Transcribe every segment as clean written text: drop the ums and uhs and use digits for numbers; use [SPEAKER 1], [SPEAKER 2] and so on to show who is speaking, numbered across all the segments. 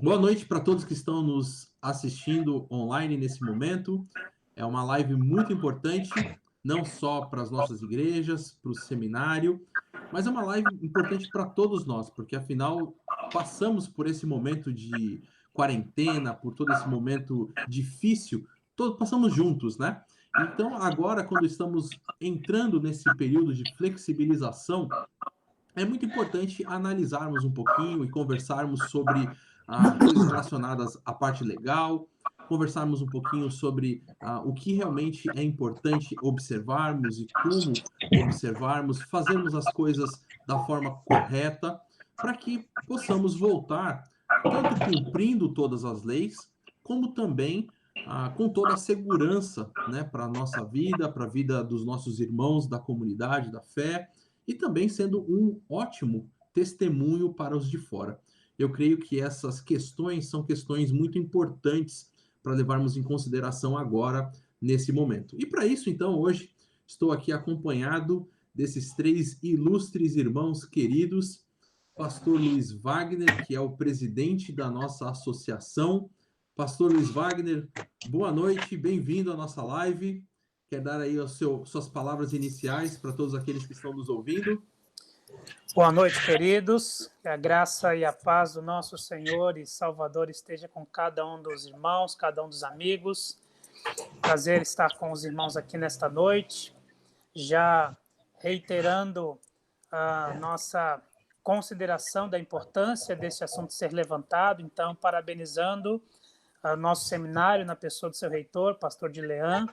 [SPEAKER 1] Boa noite para todos que estão nos assistindo online nesse momento. É uma live muito importante, não só para as nossas igrejas, para o seminário, mas é uma live importante para todos nós, porque afinal passamos por esse momento de quarentena, por todo esse momento difícil, passamos juntos, né? Então, agora, quando estamos entrando nesse período de flexibilização, é muito importante analisarmos um pouquinho e conversarmos sobre coisas relacionadas à parte legal, conversarmos um pouquinho sobre o que realmente é importante observarmos e como observarmos, fazermos as coisas da forma correta, para que possamos voltar, tanto cumprindo todas as leis, como também com toda a segurança, né, para a nossa vida, para a vida dos nossos irmãos da comunidade, da fé, e também sendo um ótimo testemunho para os de fora. Eu creio que essas questões são questões muito importantes para levarmos em consideração agora, nesse momento. E para isso, então, hoje estou aqui acompanhado desses três ilustres irmãos queridos, Pastor Luiz Wagner, que é o presidente da nossa associação. Pastor Luiz Wagner, boa noite, bem-vindo à nossa live. Quer dar aí suas palavras iniciais para todos aqueles que estão nos ouvindo?
[SPEAKER 2] Boa noite, queridos. Que a graça e a paz do nosso Senhor e Salvador esteja com cada um dos irmãos, cada um dos amigos. Prazer estar com os irmãos aqui nesta noite. Já reiterando a nossa consideração da importância desse assunto ser levantado, então, parabenizando o nosso seminário na pessoa do seu reitor, pastor Dilean,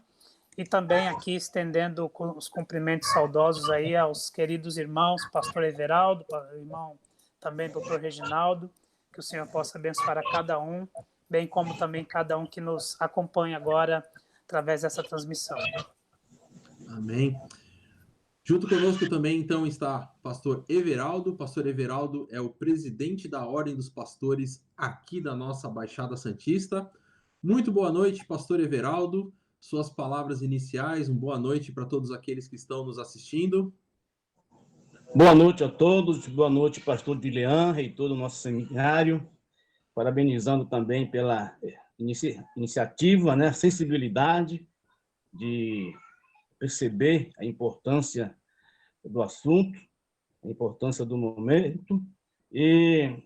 [SPEAKER 2] e também aqui estendendo os cumprimentos saudosos aí aos queridos irmãos, pastor Everaldo, irmão também doutor Reginaldo, que o Senhor possa abençoar a cada um, bem como também cada um que nos acompanha agora através dessa transmissão.
[SPEAKER 1] Amém. Junto conosco também, então, está pastor Everaldo. Pastor Everaldo é o presidente da Ordem dos Pastores aqui da nossa Baixada Santista. Muito boa noite, pastor Everaldo. Suas palavras iniciais, boa noite para todos aqueles que estão nos assistindo.
[SPEAKER 3] Boa noite a todos, boa noite, pastor Dilean, reitor do nosso seminário, parabenizando também pela iniciativa, né, sensibilidade de perceber a importância do assunto, a importância do momento, e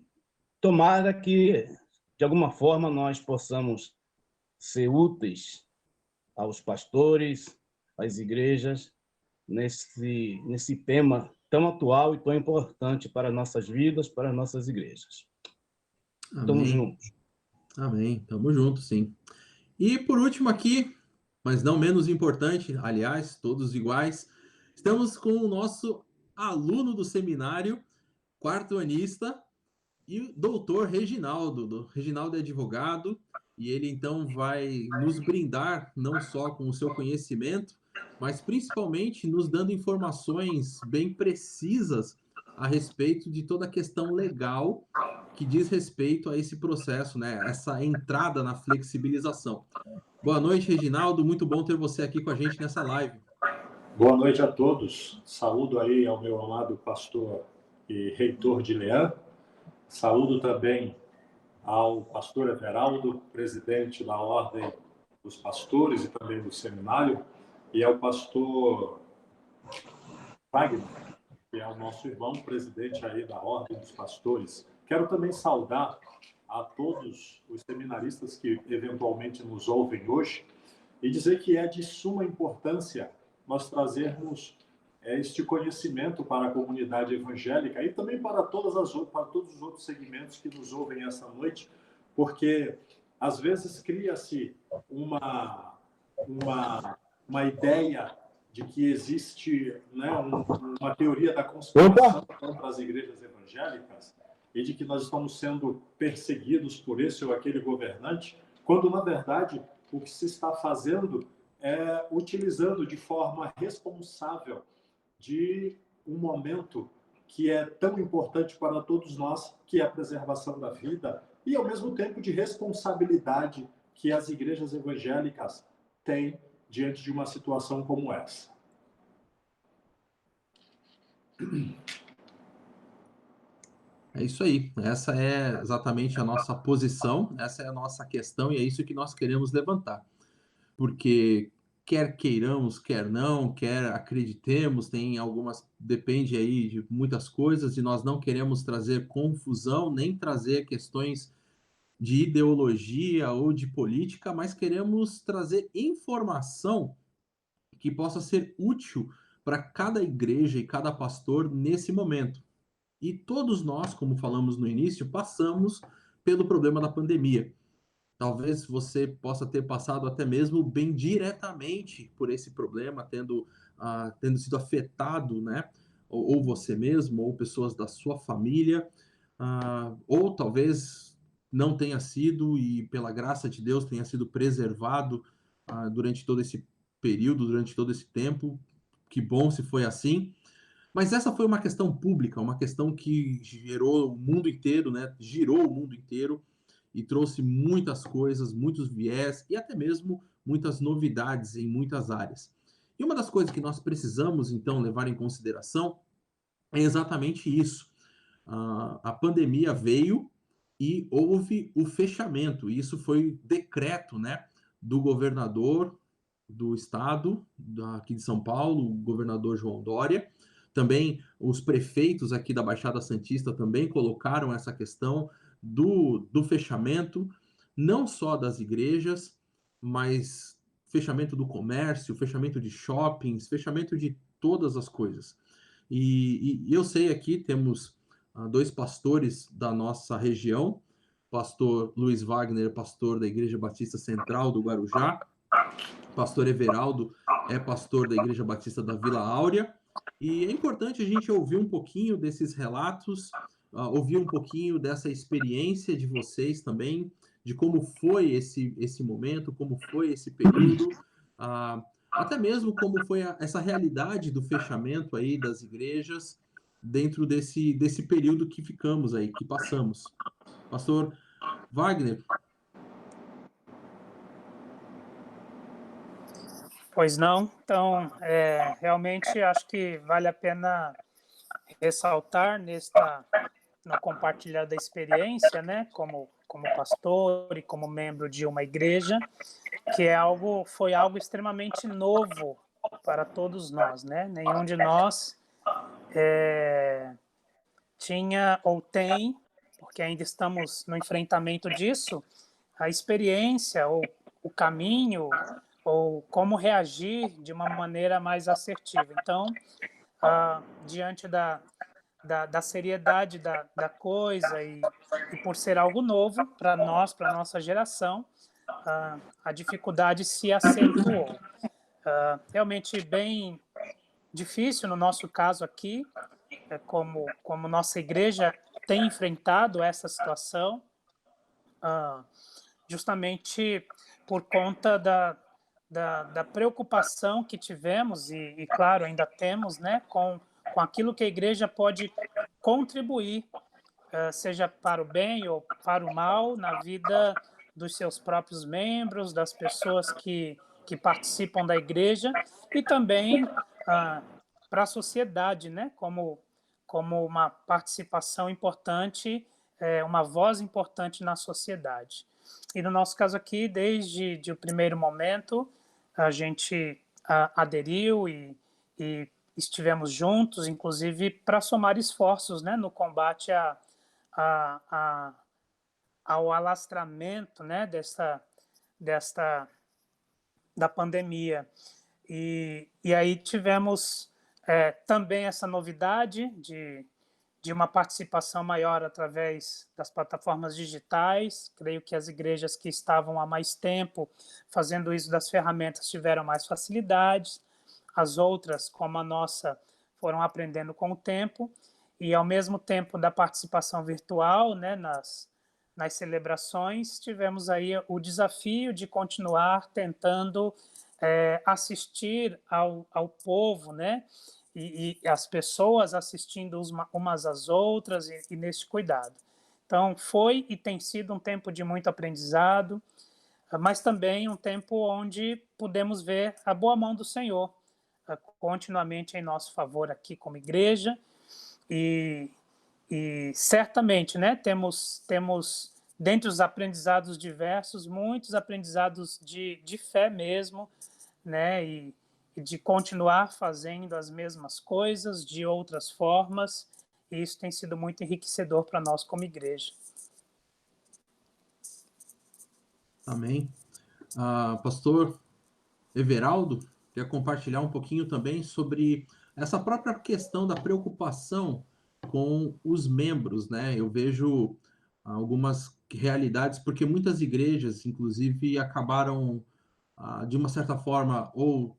[SPEAKER 3] tomara que, de alguma forma, nós possamos ser úteis aos pastores, às igrejas, nesse tema tão atual e tão importante para nossas vidas, para nossas igrejas. Estamos juntos.
[SPEAKER 1] Amém. Estamos juntos, sim. E por último aqui, mas não menos importante, aliás, todos iguais, estamos com o nosso aluno do seminário, quarto anista, e doutor Reginaldo. Reginaldo é advogado e ele então vai nos brindar não só com o seu conhecimento, mas principalmente nos dando informações bem precisas a respeito de toda a questão legal que diz respeito a esse processo, né? Essa entrada na flexibilização. Boa noite, Reginaldo. Muito bom ter você aqui com a gente nessa live.
[SPEAKER 4] Boa noite a todos. Saúdo aí ao meu amado pastor e reitor Dilean. Saúdo também ao pastor Everaldo, presidente da Ordem dos Pastores e também do Seminário, e ao pastor Wagner, que é o nosso irmão, presidente aí da Ordem dos Pastores. Quero também saudar a todos os seminaristas que eventualmente nos ouvem hoje e dizer que é de suma importância nós trazermos este conhecimento para a comunidade evangélica e também para todos os outros segmentos que nos ouvem essa noite, porque às vezes cria-se uma ideia de que existe, né, uma teoria da conspiração contra as igrejas evangélicas e de que nós estamos sendo perseguidos por esse ou aquele governante, quando na verdade o que se está fazendo é utilizando de forma responsável de um momento que é tão importante para todos nós, que é a preservação da vida, e ao mesmo tempo de responsabilidade que as igrejas evangélicas têm diante de uma situação como essa.
[SPEAKER 1] É isso aí. Essa é exatamente a nossa posição, essa é a nossa questão e é isso que nós queremos levantar. Porque quer queiramos, quer não, quer acreditemos, tem algumas, depende aí de muitas coisas e nós não queremos trazer confusão, nem trazer questões de ideologia ou de política, mas queremos trazer informação que possa ser útil para cada igreja e cada pastor nesse momento. E todos nós, como falamos no início, passamos pelo problema da pandemia. Talvez você possa ter passado até mesmo bem diretamente por esse problema, tendo sido afetado, né? Ou você mesmo, ou pessoas da sua família, ou talvez não tenha sido e, pela graça de Deus, tenha sido preservado durante todo esse período, durante todo esse tempo. Que bom se foi assim. Mas essa foi uma questão pública, uma questão que gerou o mundo inteiro, né? Girou o mundo inteiro e trouxe muitas coisas, muitos viés e até mesmo muitas novidades em muitas áreas. E uma das coisas que nós precisamos, então, levar em consideração é exatamente isso. A pandemia veio e houve o fechamento, e isso foi decreto, né, do governador do estado, aqui de São Paulo, o governador João Dória. Também os prefeitos aqui da Baixada Santista também colocaram essa questão do fechamento, não só das igrejas, mas fechamento do comércio, fechamento de shoppings, fechamento de todas as coisas. E eu sei aqui, temos dois pastores da nossa região, pastor Luiz Wagner, pastor da Igreja Batista Central do Guarujá, pastor Everaldo é pastor da Igreja Batista da Vila Áurea, e é importante a gente ouvir um pouquinho desses relatos, ouvir um pouquinho dessa experiência de vocês também, de como foi esse momento, como foi esse período, até mesmo como foi essa realidade do fechamento aí das igrejas dentro desse período que ficamos aí, que passamos. Pastor Wagner.
[SPEAKER 2] Pois não. Então, realmente acho que vale a pena ressaltar no compartilhar da experiência, né, como pastor e como membro de uma igreja, que foi algo extremamente novo para todos nós, né? Nenhum de nós tinha ou tem, porque ainda estamos no enfrentamento disso, a experiência ou o caminho ou como reagir de uma maneira mais assertiva. Então, diante da seriedade da coisa e por ser algo novo para nós, para a nossa geração, a dificuldade se acentuou. Realmente bem difícil no nosso caso aqui, como nossa igreja tem enfrentado essa situação, justamente por conta da preocupação que tivemos e, claro, ainda temos, né, com aquilo que a igreja pode contribuir, seja para o bem ou para o mal, na vida dos seus próprios membros, das pessoas que participam da igreja e também para a sociedade, né, como uma participação importante, uma voz importante na sociedade. E no nosso caso aqui, desde o primeiro momento, a gente aderiu e estivemos juntos, inclusive para somar esforços, né, no combate ao alastramento, né, da pandemia. E aí tivemos também essa novidade de uma participação maior através das plataformas digitais. Creio que as igrejas que estavam há mais tempo fazendo isso das ferramentas tiveram mais facilidades. As outras, como a nossa, foram aprendendo com o tempo. E, ao mesmo tempo da participação virtual, né, nas celebrações, tivemos aí o desafio de continuar tentando assistir ao povo, né, e as pessoas assistindo umas às outras e nesse cuidado. Então, foi e tem sido um tempo de muito aprendizado, mas também um tempo onde pudemos ver a boa mão do Senhor continuamente em nosso favor aqui como igreja, e E certamente, né, temos dentre os aprendizados diversos, muitos aprendizados de fé mesmo, né, e de continuar fazendo as mesmas coisas de outras formas, e isso tem sido muito enriquecedor para nós como igreja.
[SPEAKER 1] Amém. Pastor Everaldo, quer compartilhar um pouquinho também sobre essa própria questão da preocupação com os membros, né? Eu vejo algumas realidades, porque muitas igrejas, inclusive, acabaram, de uma certa forma, ou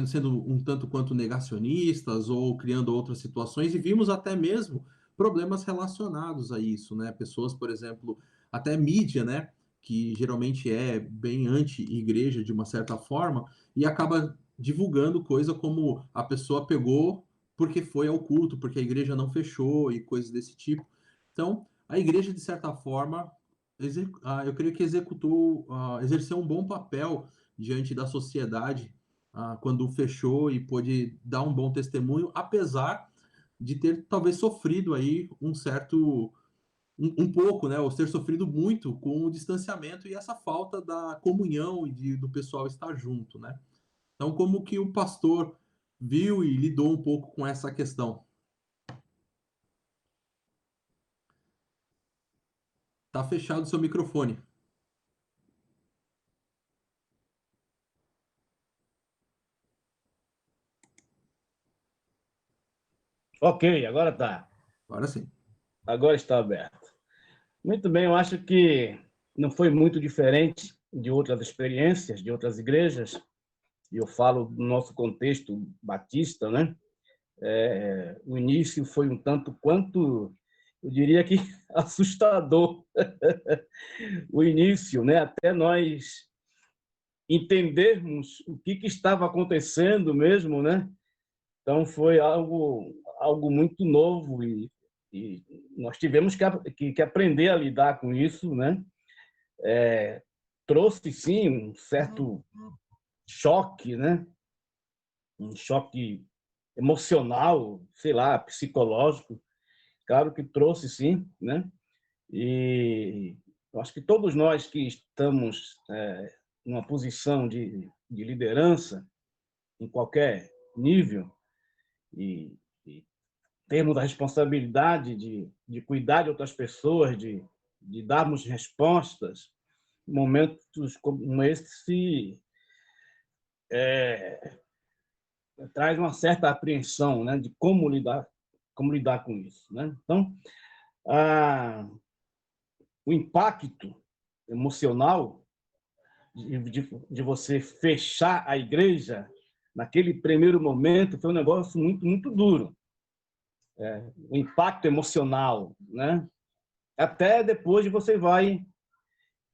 [SPEAKER 1] sendo um tanto quanto negacionistas, ou criando outras situações, e vimos até mesmo problemas relacionados a isso, né? Pessoas, por exemplo, até mídia, né? Que geralmente é bem anti-igreja de uma certa forma, e acaba divulgando coisa como a pessoa pegou porque foi ao culto, porque a igreja não fechou e coisas desse tipo. Então, a igreja, de certa forma, eu creio que exerceu um bom papel diante da sociedade quando fechou e pôde dar um bom testemunho, apesar de ter talvez sofrido aí um pouco, né, ou ter sofrido muito com o distanciamento e essa falta da comunhão e do pessoal estar junto, né? Então, como que o pastor viu e lidou um pouco com essa questão? Tá fechado o seu microfone.
[SPEAKER 3] Ok, agora tá.
[SPEAKER 1] Agora sim.
[SPEAKER 3] Agora está aberto. Muito bem, eu acho que não foi muito diferente de outras experiências, de outras igrejas, e eu falo do nosso contexto batista, né? O início foi um tanto quanto, eu diria que assustador. O início, né? Até nós entendermos o que estava acontecendo mesmo, né? Então foi algo muito novo e nós tivemos que aprender a lidar com isso, né? Trouxe sim um certo choque, né? Um choque emocional, sei lá, psicológico. Claro que trouxe sim, né? E eu acho que todos nós que estamos numa posição de liderança, em qualquer nível, e termos a responsabilidade de cuidar de outras pessoas, de darmos respostas, momentos como esse traz uma certa apreensão, né, de como lidar com isso, né? Então, o impacto emocional de você fechar a igreja naquele primeiro momento foi um negócio muito, muito duro. O impacto emocional, né? Até depois você vai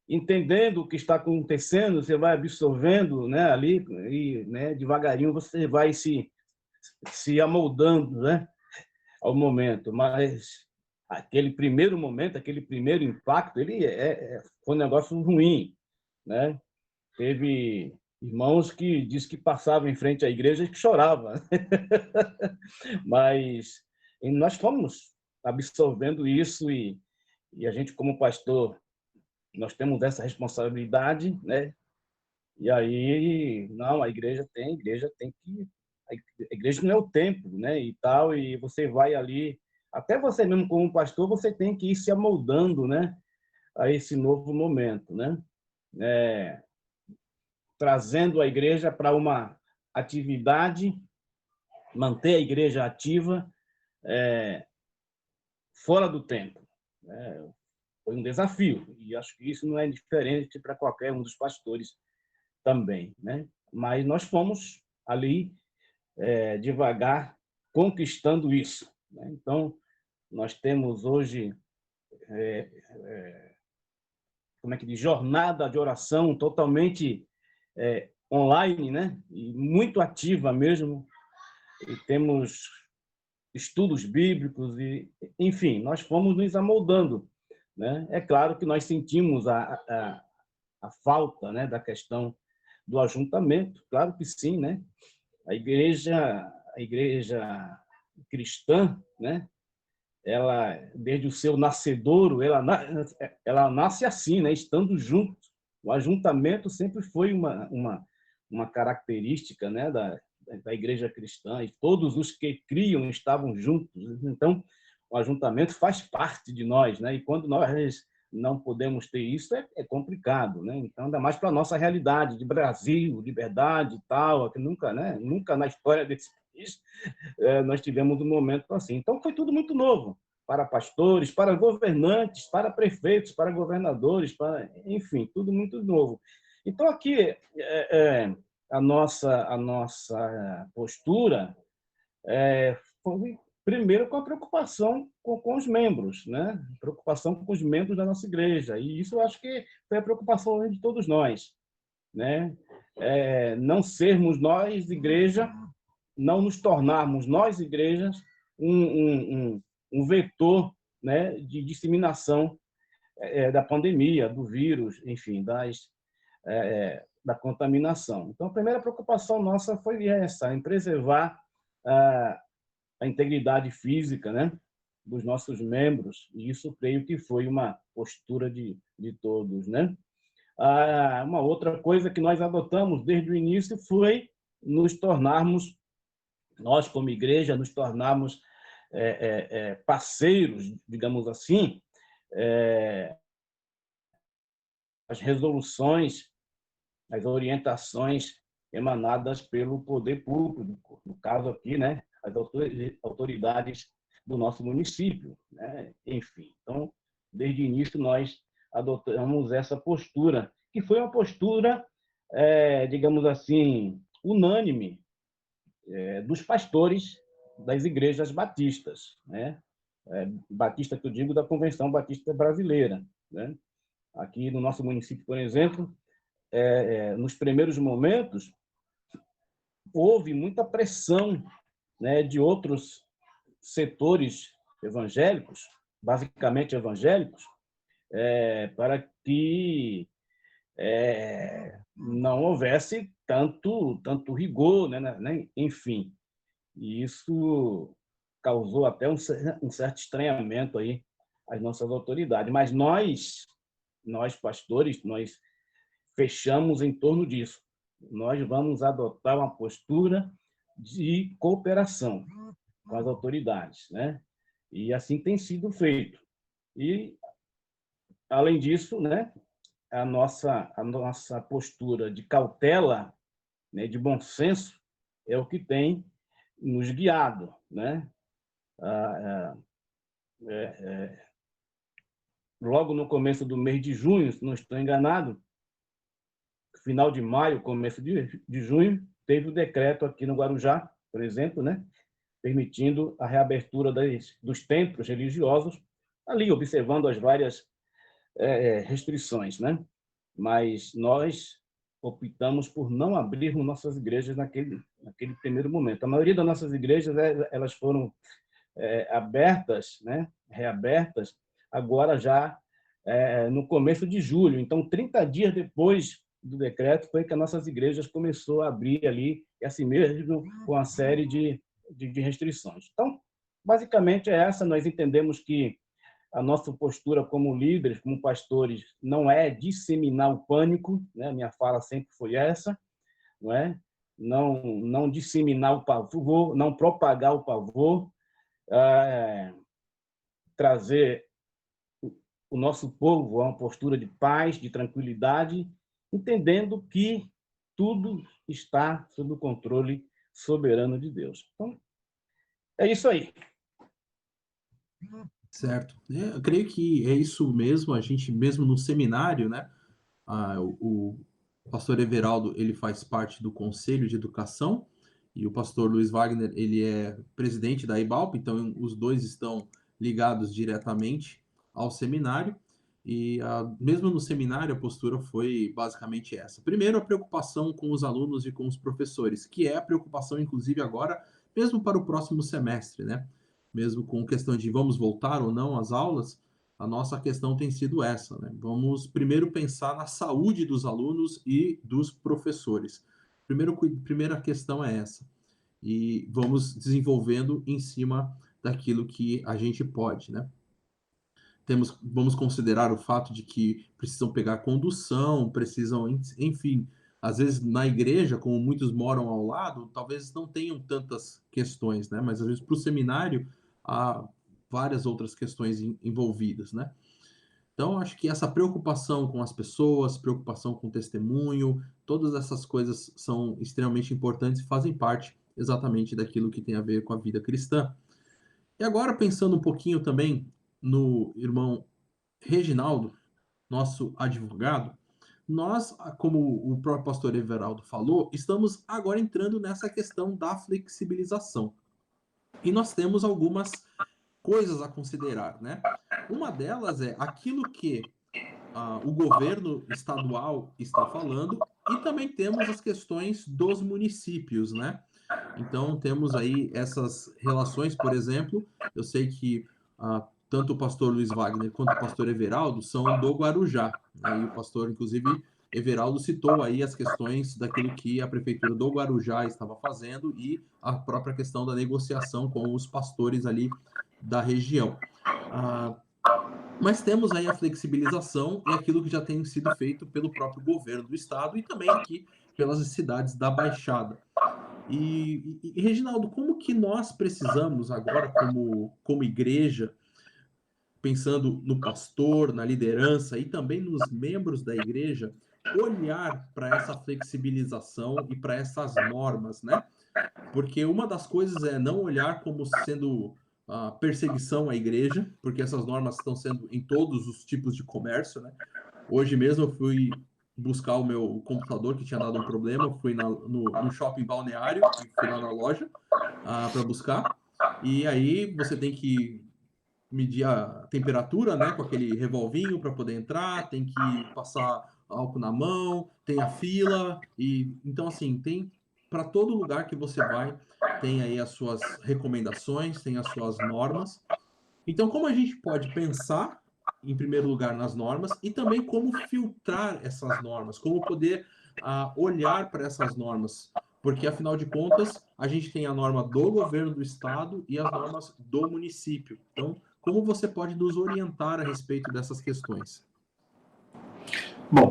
[SPEAKER 3] entendendo o que está acontecendo, você vai absorvendo, né, ali, e, né, devagarinho você vai se amoldando, né, ao momento. Mas aquele primeiro momento, aquele primeiro impacto, ele foi um negócio ruim, né? Teve irmãos que diz que passavam em frente à igreja e que choravam. Mas nós fomos absorvendo isso e a gente, como pastor, nós temos essa responsabilidade, né? E aí, não, a igreja tem que... A igreja não é o templo, né? E tal, e você vai ali... Até você mesmo, como pastor, você tem que ir se amoldando, né? A esse novo momento, né? Trazendo a igreja para uma atividade, manter a igreja ativa fora do templo. Foi um desafio, e acho que isso não é diferente para qualquer um dos pastores também, né? Mas nós fomos ali devagar conquistando isso, né? Então nós temos hoje como é que diz, jornada de oração totalmente online, né? E muito ativa mesmo. E temos estudos bíblicos e, enfim, nós fomos nos amoldando, né? É claro que nós sentimos a falta, né, da questão do ajuntamento, claro que sim, né? A igreja cristã, né, ela, desde o seu nascedouro, ela nasce assim, né? Estando juntos. O ajuntamento sempre foi uma característica, né? Da igreja cristã, e todos os que criam estavam juntos. Então, o ajuntamento faz parte de nós, né? E quando nós não podemos ter isso, é complicado, né? Então, ainda mais para a nossa realidade de Brasil, liberdade e tal, que nunca, né? Nunca na história desse país nós tivemos um momento assim. Então, foi tudo muito novo para pastores, para governantes, para prefeitos, para governadores, enfim, tudo muito novo. Então, aqui, a nossa postura foi, primeiro, com a preocupação com os membros, né? Preocupação com os membros da nossa igreja. E isso eu acho que foi a preocupação de todos nós, né? Não sermos nós, igreja, não nos tornarmos nós, igrejas, um vetor, né, de disseminação da pandemia, do vírus, enfim, da contaminação. Então, a primeira preocupação nossa foi essa, em preservar a integridade física, né, dos nossos membros, e isso creio que foi uma postura de todos, né? Uma outra coisa que nós adotamos desde o início foi nos tornarmos, nós como igreja, nos tornarmos parceiros, digamos assim, as resoluções, as orientações emanadas pelo poder público, no caso aqui, né, as autoridades do nosso município, né? Enfim, então, desde o início nós adotamos essa postura, que foi uma postura, digamos assim, unânime, dos pastores das igrejas batistas, né? Batista que eu digo da Convenção Batista Brasileira, né? Aqui no nosso município, por exemplo, nos primeiros momentos houve muita pressão, né, de outros setores evangélicos, basicamente evangélicos, para que não houvesse tanto rigor, né? Enfim, e isso causou até um certo estranhamento aí às nossas autoridades. Mas nós pastores, nós fechamos em torno disso. Nós vamos adotar uma postura de cooperação com as autoridades, né? E assim tem sido feito. E, além disso, né, a nossa postura de cautela, né, de bom senso, é o que tem nos guiado, né? Logo no começo do mês de junho, se não estou enganado, final de maio, começo de junho, teve o decreto aqui no Guarujá, por exemplo, né, permitindo a reabertura dos templos religiosos, ali observando as várias restrições, né? Mas nós optamos por não abrirmos nossas igrejas naquele primeiro momento. A maioria das nossas igrejas elas foram abertas, né, reabertas, agora já no começo de julho. Então, 30 dias depois do decreto foi que as nossas igrejas começou a abrir ali, e assim mesmo com uma série de restrições. Então, basicamente é essa. Nós entendemos que a nossa postura como líderes, como pastores, não é disseminar o pânico, né? Minha fala sempre foi essa, não é? Não disseminar o pavor, não propagar o pavor, trazer o nosso povo a uma postura de paz, de tranquilidade, entendendo que tudo está sob o controle soberano de Deus. Então, é isso aí.
[SPEAKER 1] Certo. Eu creio que é isso mesmo. A gente mesmo no seminário, né? O pastor Everaldo, ele faz parte do Conselho de Educação, e o pastor Luiz Wagner, ele é presidente da IBALP, então os dois estão ligados diretamente ao seminário. E mesmo no seminário a postura foi basicamente essa. Primeiro, a preocupação com os alunos e com os professores, que é a preocupação inclusive agora, mesmo para o próximo semestre, né? Mesmo com questão de vamos voltar ou não às aulas, a nossa questão tem sido essa, né? Vamos primeiro pensar na saúde dos alunos e dos professores. Primeira questão é essa. E vamos desenvolvendo em cima daquilo que a gente pode, né? Vamos considerar o fato de que precisam pegar condução, precisam, enfim, às vezes na igreja, como muitos moram ao lado, talvez não tenham tantas questões, né? Mas às vezes para o seminário há várias outras questões envolvidas, né? Então, acho que essa preocupação com as pessoas, preocupação com o testemunho, todas essas coisas são extremamente importantes e fazem parte exatamente daquilo que tem a ver com a vida cristã. E agora, pensando um pouquinho também no irmão Reginaldo, nosso advogado, nós, como o próprio pastor Everaldo falou, estamos agora entrando nessa questão da flexibilização. E nós temos algumas coisas a considerar, né? Uma delas é aquilo que o governo estadual está falando e também temos as questões dos municípios, né? Então, temos aí essas relações, por exemplo, eu sei que tanto o pastor Luiz Wagner quanto o pastor Everaldo são do Guarujá, né? E o pastor, inclusive, Everaldo citou aí as questões daquilo que a prefeitura do Guarujá estava fazendo e a própria questão da negociação com os pastores ali da região. Mas temos aí a flexibilização e aquilo que já tem sido feito pelo próprio governo do estado e também aqui pelas cidades da Baixada. E Reginaldo, como que nós precisamos agora, como igreja, pensando no pastor, na liderança e também nos membros da igreja, olhar para essa flexibilização e para essas normas, né? Porque uma das coisas é não olhar como sendo perseguição à igreja, porque essas normas estão sendo em todos os tipos de comércio, né? Hoje mesmo eu fui buscar o meu computador que tinha dado um problema, fui no shopping balneário, e fui lá na loja para buscar, e aí você tem que medir a temperatura, né, com aquele revolvinho para poder entrar, tem que passar álcool na mão, tem a fila, e então assim, tem para todo lugar que você vai, tem aí as suas recomendações, tem as suas normas. Então, como a gente pode pensar, em primeiro lugar, nas normas e também como filtrar essas normas, como poder olhar para essas normas, porque afinal de contas, a gente tem a norma do governo do estado e as normas do município. Então, como você pode nos orientar a respeito dessas questões?
[SPEAKER 4] Bom,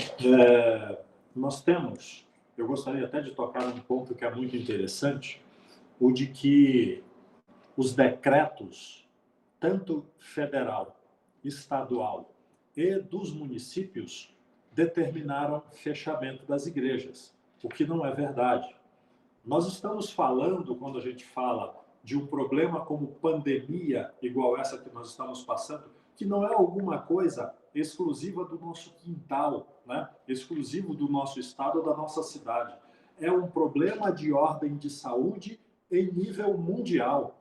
[SPEAKER 4] nós temos, eu gostaria até de tocar um ponto que é muito interessante, o de que os decretos, tanto federal, estadual e dos municípios, determinaram fechamento das igrejas, o que não é verdade. Nós estamos falando, quando a gente fala de um problema como pandemia, igual essa que nós estamos passando, que não é alguma coisa exclusiva do nosso quintal, né? Exclusivo do nosso estado ou da nossa cidade. É um problema de ordem de saúde em nível mundial.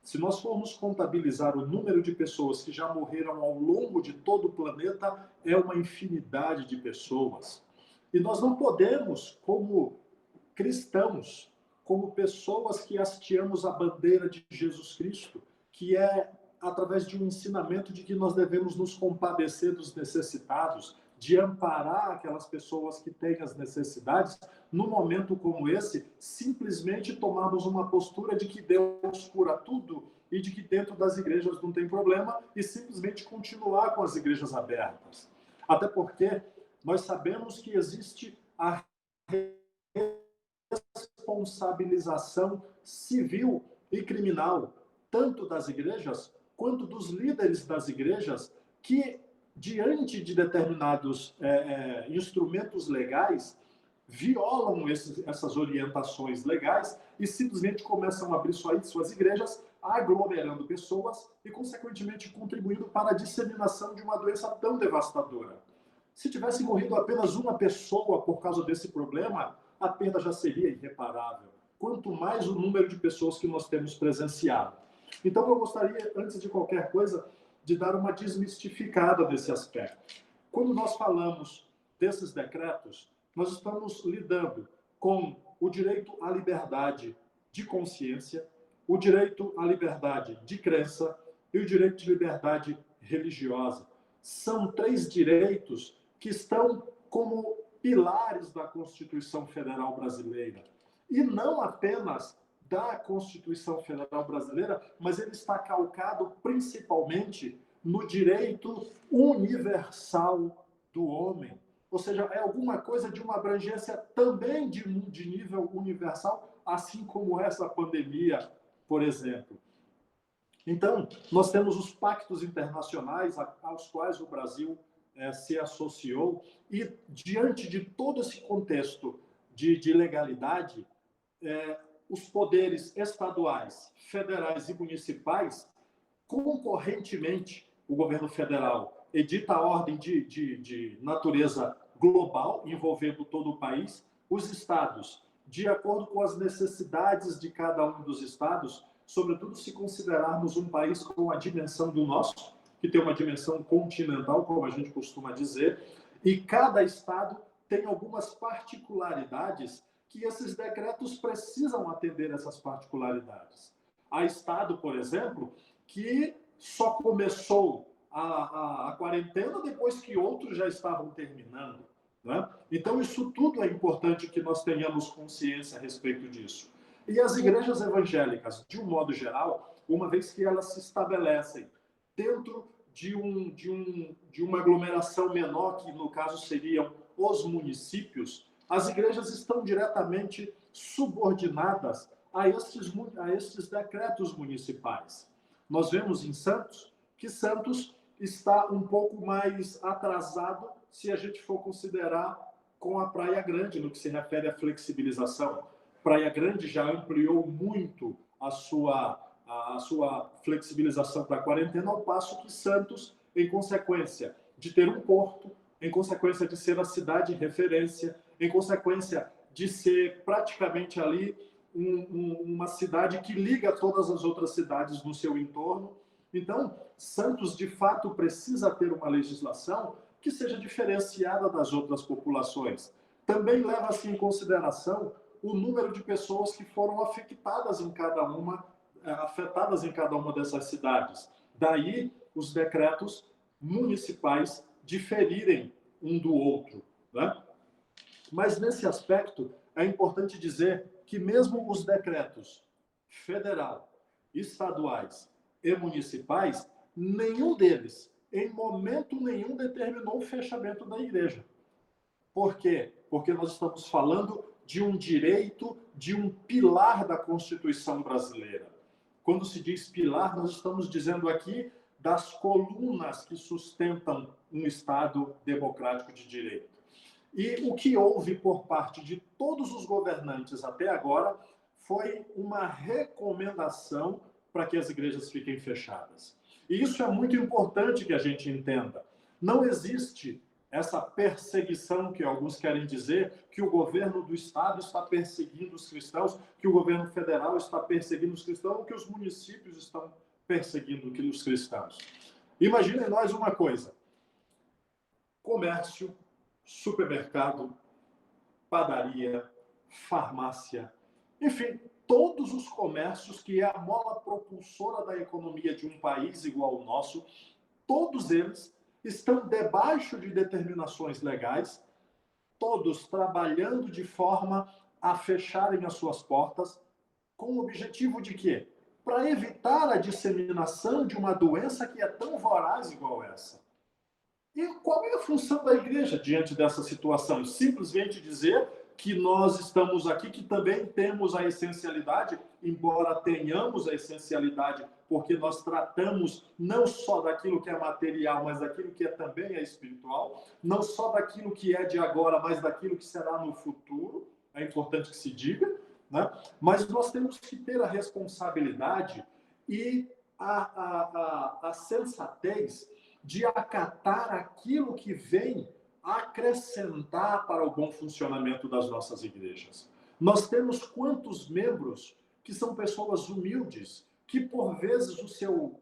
[SPEAKER 4] Se nós formos contabilizar o número de pessoas que já morreram ao longo de todo o planeta, é uma infinidade de pessoas. E nós não podemos, como cristãos, como pessoas que hasteamos a bandeira de Jesus Cristo, que é através de um ensinamento de que nós devemos nos compadecer dos necessitados, de amparar aquelas pessoas que têm as necessidades, num momento como esse, simplesmente tomarmos uma postura de que Deus cura tudo e de que dentro das igrejas não tem problema e simplesmente continuar com as igrejas abertas. Até porque nós sabemos que existe a responsabilização civil e criminal, tanto das igrejas quanto dos líderes das igrejas, que, diante de determinados instrumentos legais, violam essas orientações legais e simplesmente começam a abrir suas igrejas, aglomerando pessoas e, consequentemente, contribuindo para a disseminação de uma doença tão devastadora. Se tivesse morrido apenas uma pessoa por causa desse problema, a perda já seria irreparável. Quanto mais o número de pessoas que nós temos presenciado. Então, eu gostaria, antes de qualquer coisa, de dar uma desmistificada desse aspecto. Quando nós falamos desses decretos, nós estamos lidando com o direito à liberdade de consciência, o direito à liberdade de crença e o direito de liberdade religiosa. São 3 direitos que estão como pilares da Constituição Federal Brasileira. E não apenas da Constituição Federal Brasileira, mas ele está calcado principalmente no direito universal do homem. Ou seja, é alguma coisa de uma abrangência também de nível universal, assim como essa pandemia, por exemplo. Então, nós temos os pactos internacionais aos quais o Brasil se associou e, diante de todo esse contexto de legalidade, os poderes estaduais, federais e municipais, concorrentemente, o governo federal edita a ordem de natureza global, envolvendo todo o país, os estados, de acordo com as necessidades de cada um dos estados, sobretudo se considerarmos um país com a dimensão do nosso, que tem uma dimensão continental, como a gente costuma dizer, e cada estado tem algumas particularidades que esses decretos precisam atender essas particularidades. Há estado, por exemplo, que só começou a quarentena depois que outros já estavam terminando, né? Então, isso tudo é importante que nós tenhamos consciência a respeito disso. E as igrejas evangélicas, de um modo geral, uma vez que elas se estabelecem dentro de uma aglomeração menor, que no caso seriam os municípios, as igrejas estão diretamente subordinadas a estes decretos municipais. Nós vemos em Santos que Santos está um pouco mais atrasado se a gente for considerar com a Praia Grande, no que se refere à flexibilização. Praia Grande já ampliou muito a sua flexibilização da quarentena, ao passo que Santos, em consequência de ter um porto, em consequência de ser a cidade referência, em consequência de ser praticamente ali uma cidade que liga todas as outras cidades no seu entorno. Então, Santos, de fato, precisa ter uma legislação que seja diferenciada das outras populações. Também leva-se em consideração o número de pessoas que foram afetadas em cada uma dessas cidades. Daí, os decretos municipais diferirem um do outro, né? Mas, nesse aspecto, é importante dizer que mesmo os decretos federal, estaduais e municipais, nenhum deles, em momento nenhum, determinou o fechamento da igreja. Por quê? Porque nós estamos falando de um direito, de um pilar da Constituição brasileira. Quando se diz pilar, nós estamos dizendo aqui das colunas que sustentam um Estado democrático de direito. E o que houve por parte de todos os governantes até agora foi uma recomendação para que as igrejas fiquem fechadas. E isso é muito importante que a gente entenda. Não existe essa perseguição que alguns querem dizer, que o governo do Estado está perseguindo os cristãos, que o governo federal está perseguindo os cristãos, ou que os municípios estão perseguindo os cristãos. Imaginem nós uma coisa: comércio, supermercado, padaria, farmácia, enfim, todos os comércios que é a mola propulsora da economia de um país igual ao nosso, todos eles estão debaixo de determinações legais, todos trabalhando de forma a fecharem as suas portas, com o objetivo de quê? Para evitar a disseminação de uma doença que é tão voraz igual essa. E qual é a função da igreja diante dessa situação? Simplesmente dizer que nós estamos aqui, que também temos a essencialidade, embora tenhamos a essencialidade, porque nós tratamos não só daquilo que é material, mas daquilo que também é espiritual, não só daquilo que é de agora, mas daquilo que será no futuro, é importante que se diga, né? Mas nós temos que ter a responsabilidade e a sensatez de acatar aquilo que vem acrescentar para o bom funcionamento das nossas igrejas. Nós temos quantos membros que são pessoas humildes, que por vezes o seu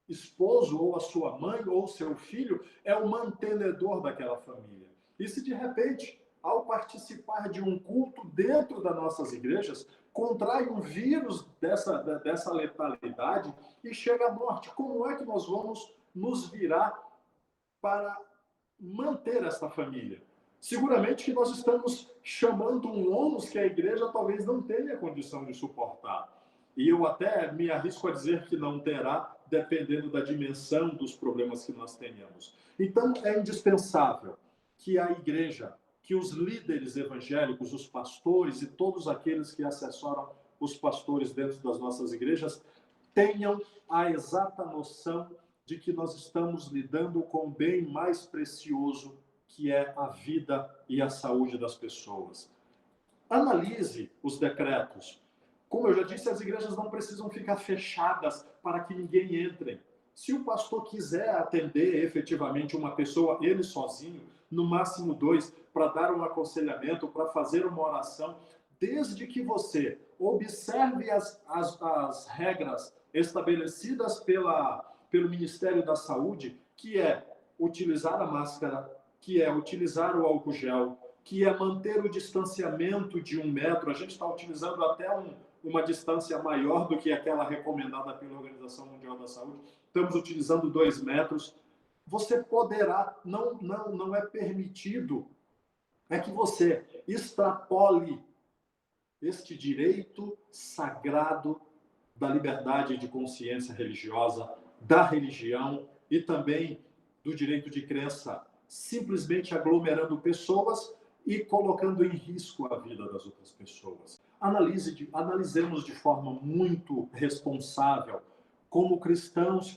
[SPEAKER 4] esposo, ou a sua mãe, ou o seu filho é o mantenedor daquela família. E se de repente, ao participar de um culto dentro das nossas igrejas, contrai um vírus dessa letalidade e chega à morte, como é que nós vamos nos virar para manter esta família? Seguramente que nós estamos chamando um ônus que a igreja talvez não tenha condição de suportar. E eu até me arrisco a dizer que não terá, dependendo da dimensão dos problemas que nós tenhamos. Então, é indispensável que a igreja, que os líderes evangélicos, os pastores e todos aqueles que assessoram os pastores dentro das nossas igrejas tenham a exata noção de que nós estamos lidando com o bem mais precioso, que é a vida e a saúde das pessoas. Analise os decretos. Como eu já disse, as igrejas não precisam ficar fechadas para que ninguém entre. Se o pastor quiser atender efetivamente uma pessoa, ele sozinho, no máximo 2, para dar um aconselhamento, para fazer uma oração, desde que você observe as regras estabelecidas pelo Ministério da Saúde, que é utilizar a máscara, que é utilizar o álcool gel, que é manter o distanciamento de 1 metro. A gente está utilizando até uma distância maior do que aquela recomendada pela Organização Mundial da Saúde. Estamos utilizando 2 metros. Você poderá, não é permitido, é que você extrapole este direito sagrado da liberdade de consciência religiosa, da religião e também do direito de crença, simplesmente aglomerando pessoas e colocando em risco a vida das outras pessoas. Analisemos de forma muito responsável, como cristãos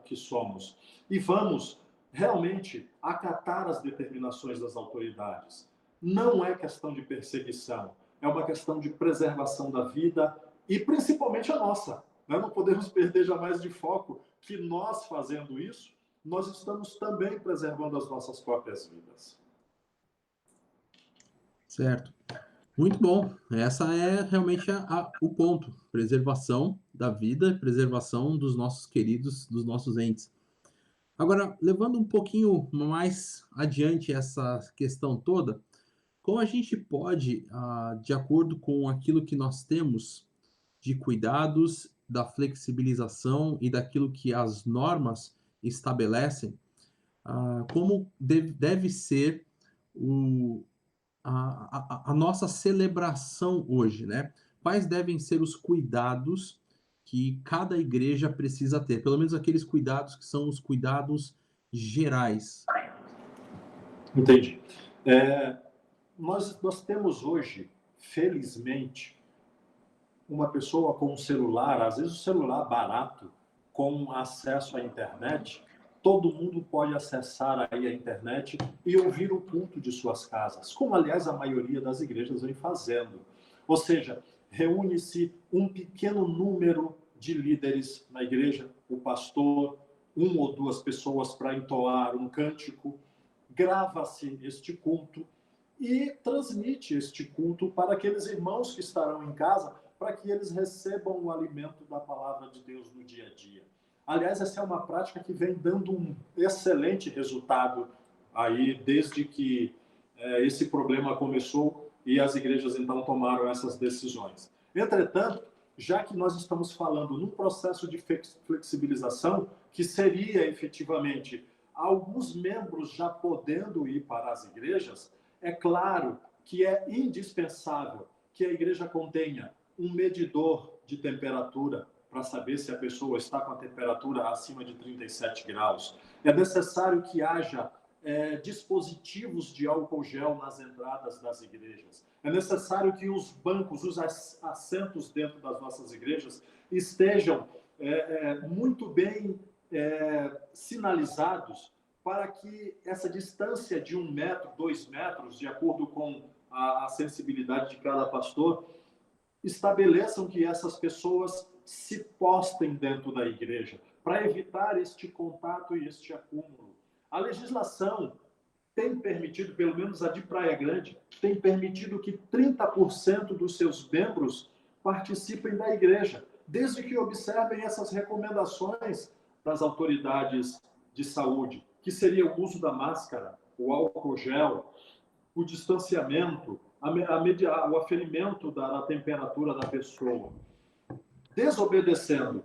[SPEAKER 4] que somos, e vamos realmente acatar as determinações das autoridades. Não é questão de perseguição, é uma questão de preservação da vida e principalmente a nossa. Não podemos perder jamais de foco que nós, fazendo isso, nós estamos também preservando as nossas próprias vidas.
[SPEAKER 1] Certo. Muito bom. Essa é realmente o ponto. Preservação da vida, preservação dos nossos queridos, dos nossos entes. Agora, levando um pouquinho mais adiante essa questão toda, como a gente pode, de acordo com aquilo que nós temos de cuidados, da flexibilização e daquilo que as normas estabelecem, como deve ser a nossa celebração hoje, né? Quais devem ser os cuidados que cada igreja precisa ter? Pelo menos aqueles cuidados que são os cuidados gerais.
[SPEAKER 4] Entendi. Nós temos hoje, felizmente, uma pessoa com um celular, às vezes o celular barato, com acesso à internet, todo mundo pode acessar aí a internet e ouvir o culto de suas casas, como, aliás, a maioria das igrejas vem fazendo. Ou seja, reúne-se um pequeno número de líderes na igreja, o pastor, 1 ou 2 pessoas para entoar um cântico, grava-se este culto e transmite este culto para aqueles irmãos que estarão em casa, para que eles recebam o alimento da palavra de Deus no dia a dia. Aliás, essa é uma prática que vem dando um excelente resultado aí, desde que esse problema começou e as igrejas então tomaram essas decisões. Entretanto, já que nós estamos falando num processo de flexibilização, que seria efetivamente alguns membros já podendo ir para as igrejas, é claro que é indispensável que a igreja contenha um medidor de temperatura para saber se a pessoa está com a temperatura acima de 37 graus. É necessário que haja dispositivos de álcool gel nas entradas das igrejas. É necessário que os bancos, os assentos dentro das nossas igrejas estejam muito bem sinalizados para que essa distância de 1 metro, 2 metros, de acordo com a sensibilidade de cada pastor, estabeleçam que essas pessoas se postem dentro da igreja, para evitar este contato e este acúmulo. A legislação tem permitido, pelo menos a de Praia Grande, tem permitido que 30% dos seus membros participem da igreja, desde que observem essas recomendações das autoridades de saúde, que seria o uso da máscara, o álcool gel, o distanciamento, o aferimento da temperatura da pessoa. Desobedecendo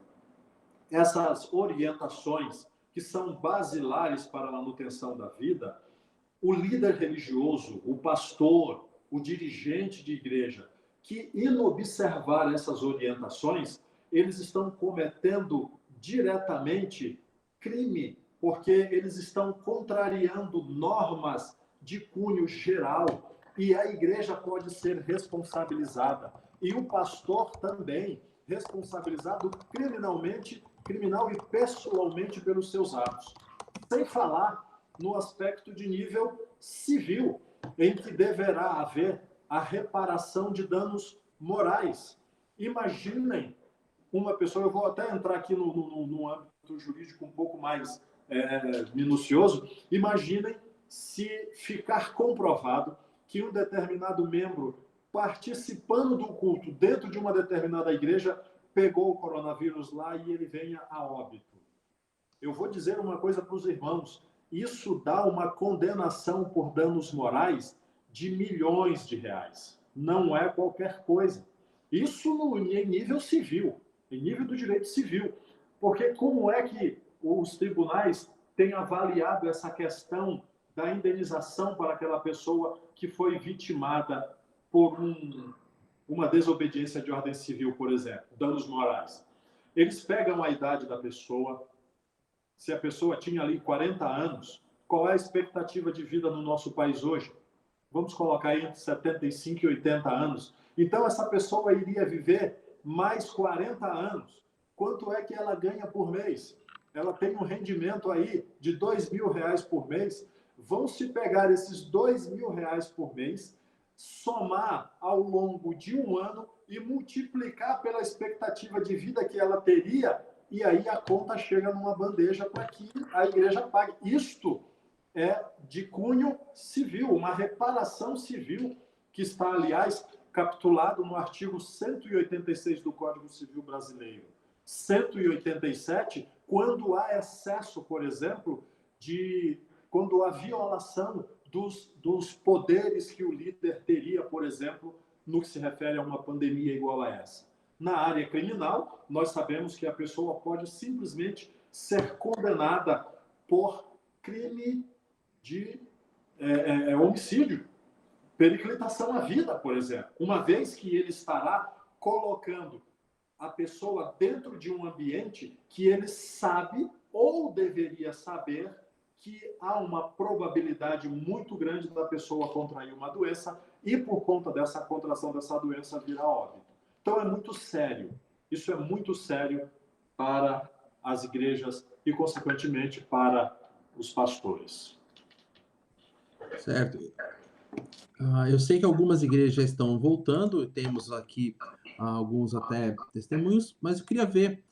[SPEAKER 4] essas orientações que são basilares para a manutenção da vida, o líder religioso, o pastor, o dirigente de igreja, que inobservar essas orientações, eles estão cometendo diretamente crime, porque eles estão contrariando normas de cunho geral e a igreja pode ser responsabilizada. E o pastor também responsabilizado criminal e pessoalmente pelos seus atos. Sem falar no aspecto de nível civil, em que deverá haver a reparação de danos morais. Imaginem uma pessoa, eu vou até entrar aqui no âmbito jurídico um pouco mais minucioso, imaginem se ficar comprovado que um determinado membro participando do culto dentro de uma determinada igreja pegou o coronavírus lá e ele venha a óbito. Eu vou dizer uma coisa para os irmãos, isso dá uma condenação por danos morais de milhões de reais. Não é qualquer coisa. Isso em nível civil, em nível do direito civil. Porque como é que os tribunais têm avaliado essa questão da indenização para aquela pessoa que foi vitimada por uma desobediência de ordem civil, por exemplo, danos morais? Eles pegam a idade da pessoa, se a pessoa tinha ali 40 anos, qual é a expectativa de vida no nosso país hoje? Vamos colocar aí entre 75 e 80 anos. Então, essa pessoa iria viver mais 40 anos. Quanto é que ela ganha por mês? Ela tem um rendimento aí de R$2.000 por mês. Vão se pegar esses R$2.000 por mês, somar ao longo de um ano e multiplicar pela expectativa de vida que ela teria, e aí a conta chega numa bandeja para que a igreja pague. Isto é de cunho civil, uma reparação civil que está, aliás, capitulado no artigo 186 do Código Civil Brasileiro. 187, quando há excesso, por exemplo, quando há violação dos poderes que o líder teria, por exemplo, no que se refere a uma pandemia igual a essa. Na área criminal, nós sabemos que a pessoa pode simplesmente ser condenada por crime de homicídio, periclitação à vida, por exemplo, uma vez que ele estará colocando a pessoa dentro de um ambiente que ele sabe ou deveria saber que há uma probabilidade muito grande da pessoa contrair uma doença e, por conta dessa contração dessa doença, vir a óbito. Então, é muito sério. Isso é muito sério para as igrejas e, consequentemente, para os pastores.
[SPEAKER 1] Certo. Eu sei que algumas igrejas já estão voltando, temos aqui alguns até testemunhos, mas eu queria ver,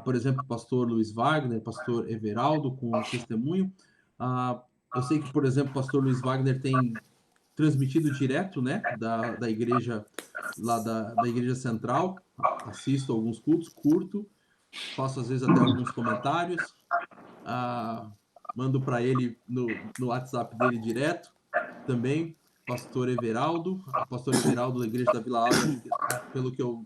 [SPEAKER 1] por exemplo, o pastor Luiz Wagner, pastor Everaldo com testemunho. Eu sei que, por exemplo, o pastor Luiz Wagner tem transmitido direto, né, da igreja, lá da igreja central, assisto alguns cultos, curto, faço às vezes até alguns comentários, mando para ele no WhatsApp dele direto, também, pastor Everaldo da igreja da Vila Áurea, pelo que eu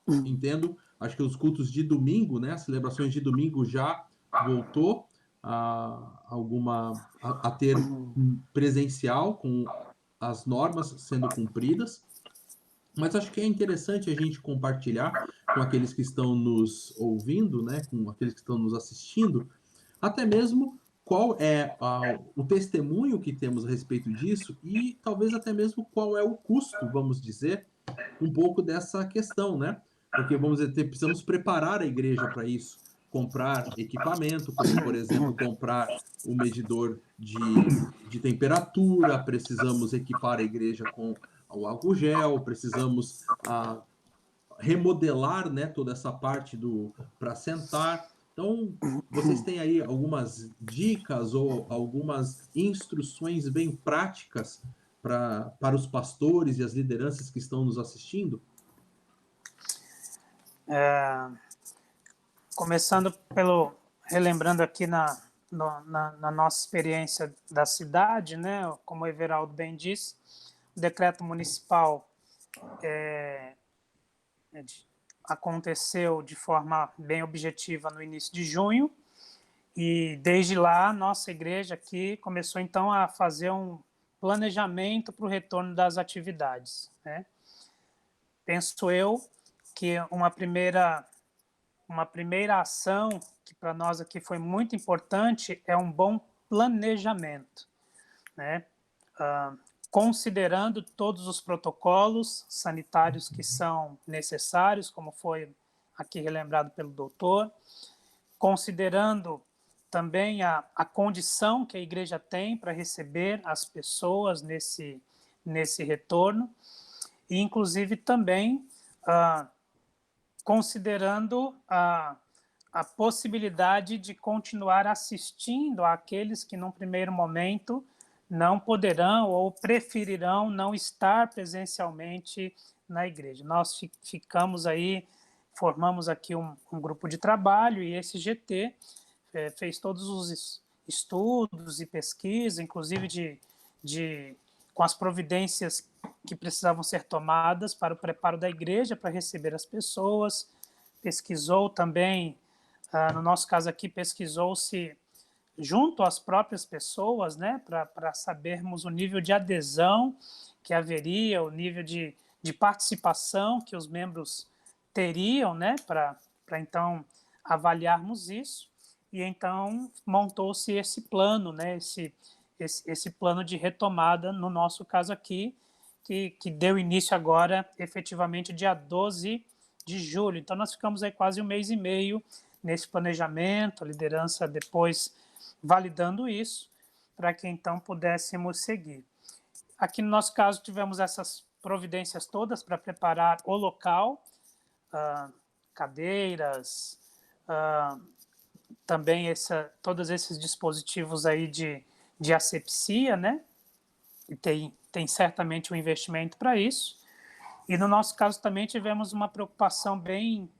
[SPEAKER 1] entendo, acho que os cultos de domingo, né, as celebrações de domingo já voltou a ter presencial, com as normas sendo cumpridas, mas acho que é interessante a gente compartilhar com aqueles que estão nos ouvindo, né, com aqueles que estão nos assistindo, até mesmo qual é o testemunho que temos a respeito disso e talvez até mesmo qual é o custo, vamos dizer, um pouco dessa questão, né? Porque, vamos dizer, precisamos preparar a igreja para isso, comprar equipamento, como, por exemplo, comprar o medidor de temperatura, precisamos equipar a igreja com o álcool gel, precisamos remodelar, né, toda essa parte para sentar. Então, vocês têm aí algumas dicas ou algumas instruções bem práticas para os pastores e as lideranças que estão nos assistindo?
[SPEAKER 2] Começando relembrando aqui na nossa experiência da cidade, né, como o Everaldo bem disse, o decreto municipal aconteceu de forma bem objetiva no início de junho, E desde lá, nossa igreja aqui começou então a fazer um planejamento para o retorno das atividades, né? Penso eu que uma primeira ação que para nós aqui foi muito importante é um bom planejamento, né? Considerando todos os protocolos sanitários que são necessários, como foi aqui relembrado pelo doutor, considerando também a condição que a igreja tem para receber as pessoas nesse retorno, e inclusive também considerando a possibilidade de continuar assistindo àqueles que, num primeiro momento, não poderão ou preferirão não estar presencialmente na igreja. Nós formamos aqui um grupo de trabalho, e esse GT fez todos os estudos e pesquisa, inclusive com as providências que precisavam ser tomadas para o preparo da igreja para receber as pessoas. Pesquisou também, no nosso caso aqui, pesquisou-se junto às próprias pessoas, né, para sabermos o nível de adesão que haveria, o nível de participação que os membros teriam, né, para então avaliarmos isso. E então montou-se esse plano, né, esse plano de retomada, no nosso caso aqui, que deu início agora, efetivamente, dia 12 de julho. Então, nós ficamos aí quase um mês e meio nesse planejamento, a liderança depois validando isso, para que então pudéssemos seguir. Aqui, no nosso caso, tivemos essas providências todas para preparar o local, cadeiras, também todos esses dispositivos aí de asepsia, né? E tem certamente um investimento para isso. E no nosso caso também tivemos uma preocupação bem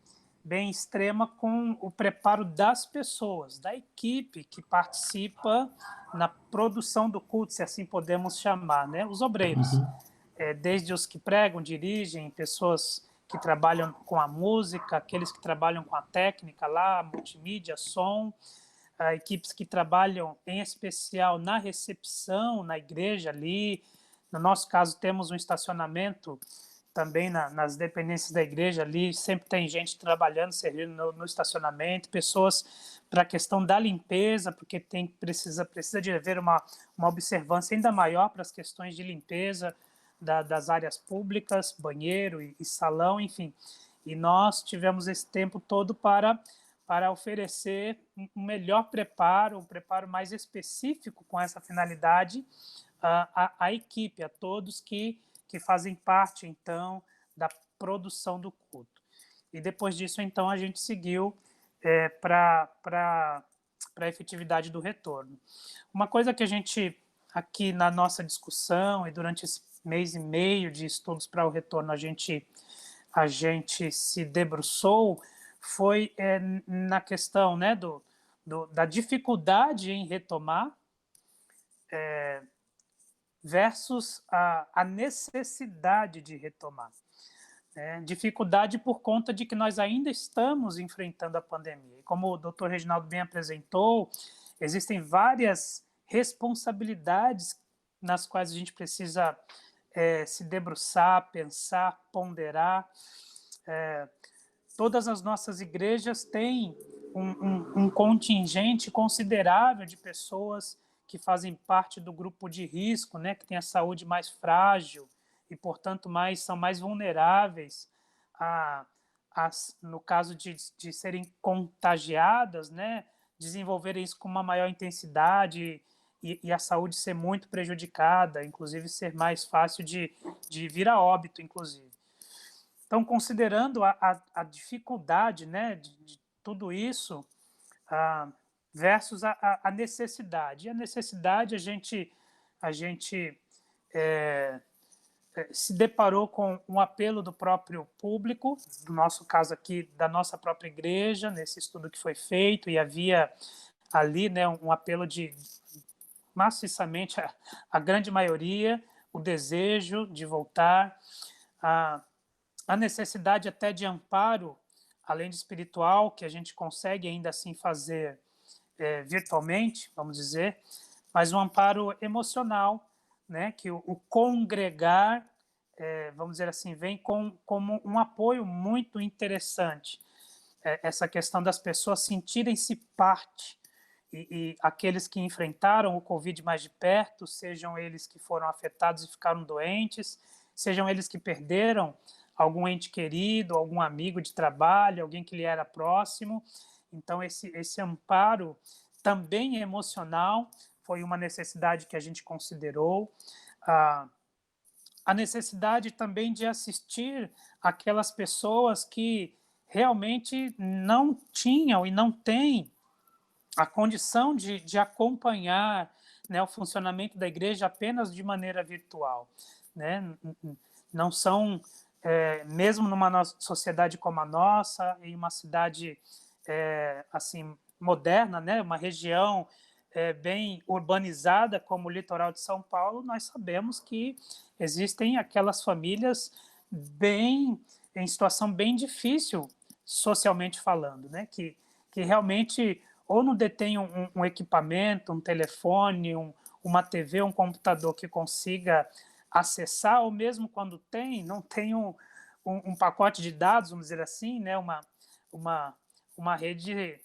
[SPEAKER 2] extrema com o preparo das pessoas, da equipe que participa na produção do culto, se assim podemos chamar, né? Os obreiros, desde os que pregam, dirigem, pessoas que trabalham com a música, aqueles que trabalham com a técnica lá, multimídia, som, equipes que trabalham em especial na recepção, na igreja ali. No nosso caso, temos um estacionamento também nas dependências da igreja ali, sempre tem gente trabalhando, servindo no estacionamento, pessoas para a questão da limpeza, porque precisa de haver uma observância ainda maior para as questões de limpeza das áreas públicas, banheiro e salão, enfim. E nós tivemos esse tempo todo para oferecer um melhor preparo, um preparo mais específico com essa finalidade à equipe, a todos que fazem parte, então, da produção do culto. E depois disso, então, a gente seguiu para a efetividade do retorno. Uma coisa que a gente, aqui na nossa discussão e durante esse mês e meio de estudos para o retorno, a gente se debruçou, foi na questão, né, da dificuldade em retomar, versus a necessidade de retomar. Dificuldade por conta de que nós ainda estamos enfrentando a pandemia. E como o doutor Reginaldo bem apresentou, existem várias responsabilidades nas quais a gente precisa se debruçar, pensar, ponderar. Todas as nossas igrejas têm um contingente considerável de pessoas que fazem parte do grupo de risco, né, que tem a saúde mais frágil e, portanto, são mais vulneráveis no caso de serem contagiadas, né, desenvolverem isso com uma maior intensidade e a saúde ser muito prejudicada, inclusive ser mais fácil de vir a óbito, inclusive. Então, considerando a dificuldade, né, de tudo isso, versus a necessidade. E a necessidade, a gente se deparou com um apelo do próprio público, no nosso caso aqui, da nossa própria igreja, nesse estudo que foi feito, e havia ali, né, um apelo de, maciçamente, a grande maioria, o desejo de voltar, a necessidade até de amparo, além de espiritual, que a gente consegue ainda assim fazer virtualmente, vamos dizer, mas um amparo emocional, né, que o congregar, vamos dizer assim, vem como um apoio muito interessante. Essa questão das pessoas sentirem-se parte, e aqueles que enfrentaram o Covid mais de perto, sejam eles que foram afetados e ficaram doentes, sejam eles que perderam algum ente querido, algum amigo de trabalho, alguém que lhe era próximo. Então, esse amparo também emocional foi uma necessidade que a gente considerou. A necessidade também de assistir aquelas pessoas que realmente não tinham e não têm a condição de acompanhar, né, o funcionamento da igreja apenas de maneira virtual, né? Não são, mesmo numa sociedade como a nossa, em uma cidade assim moderna, né, uma região bem urbanizada como o litoral de São Paulo, nós sabemos que existem aquelas famílias em situação bem difícil, socialmente falando, né, que realmente ou não detém um equipamento, um telefone, uma TV, um computador que consiga acessar, ou mesmo quando tem, não tem um pacote de dados, vamos dizer assim, né, uma rede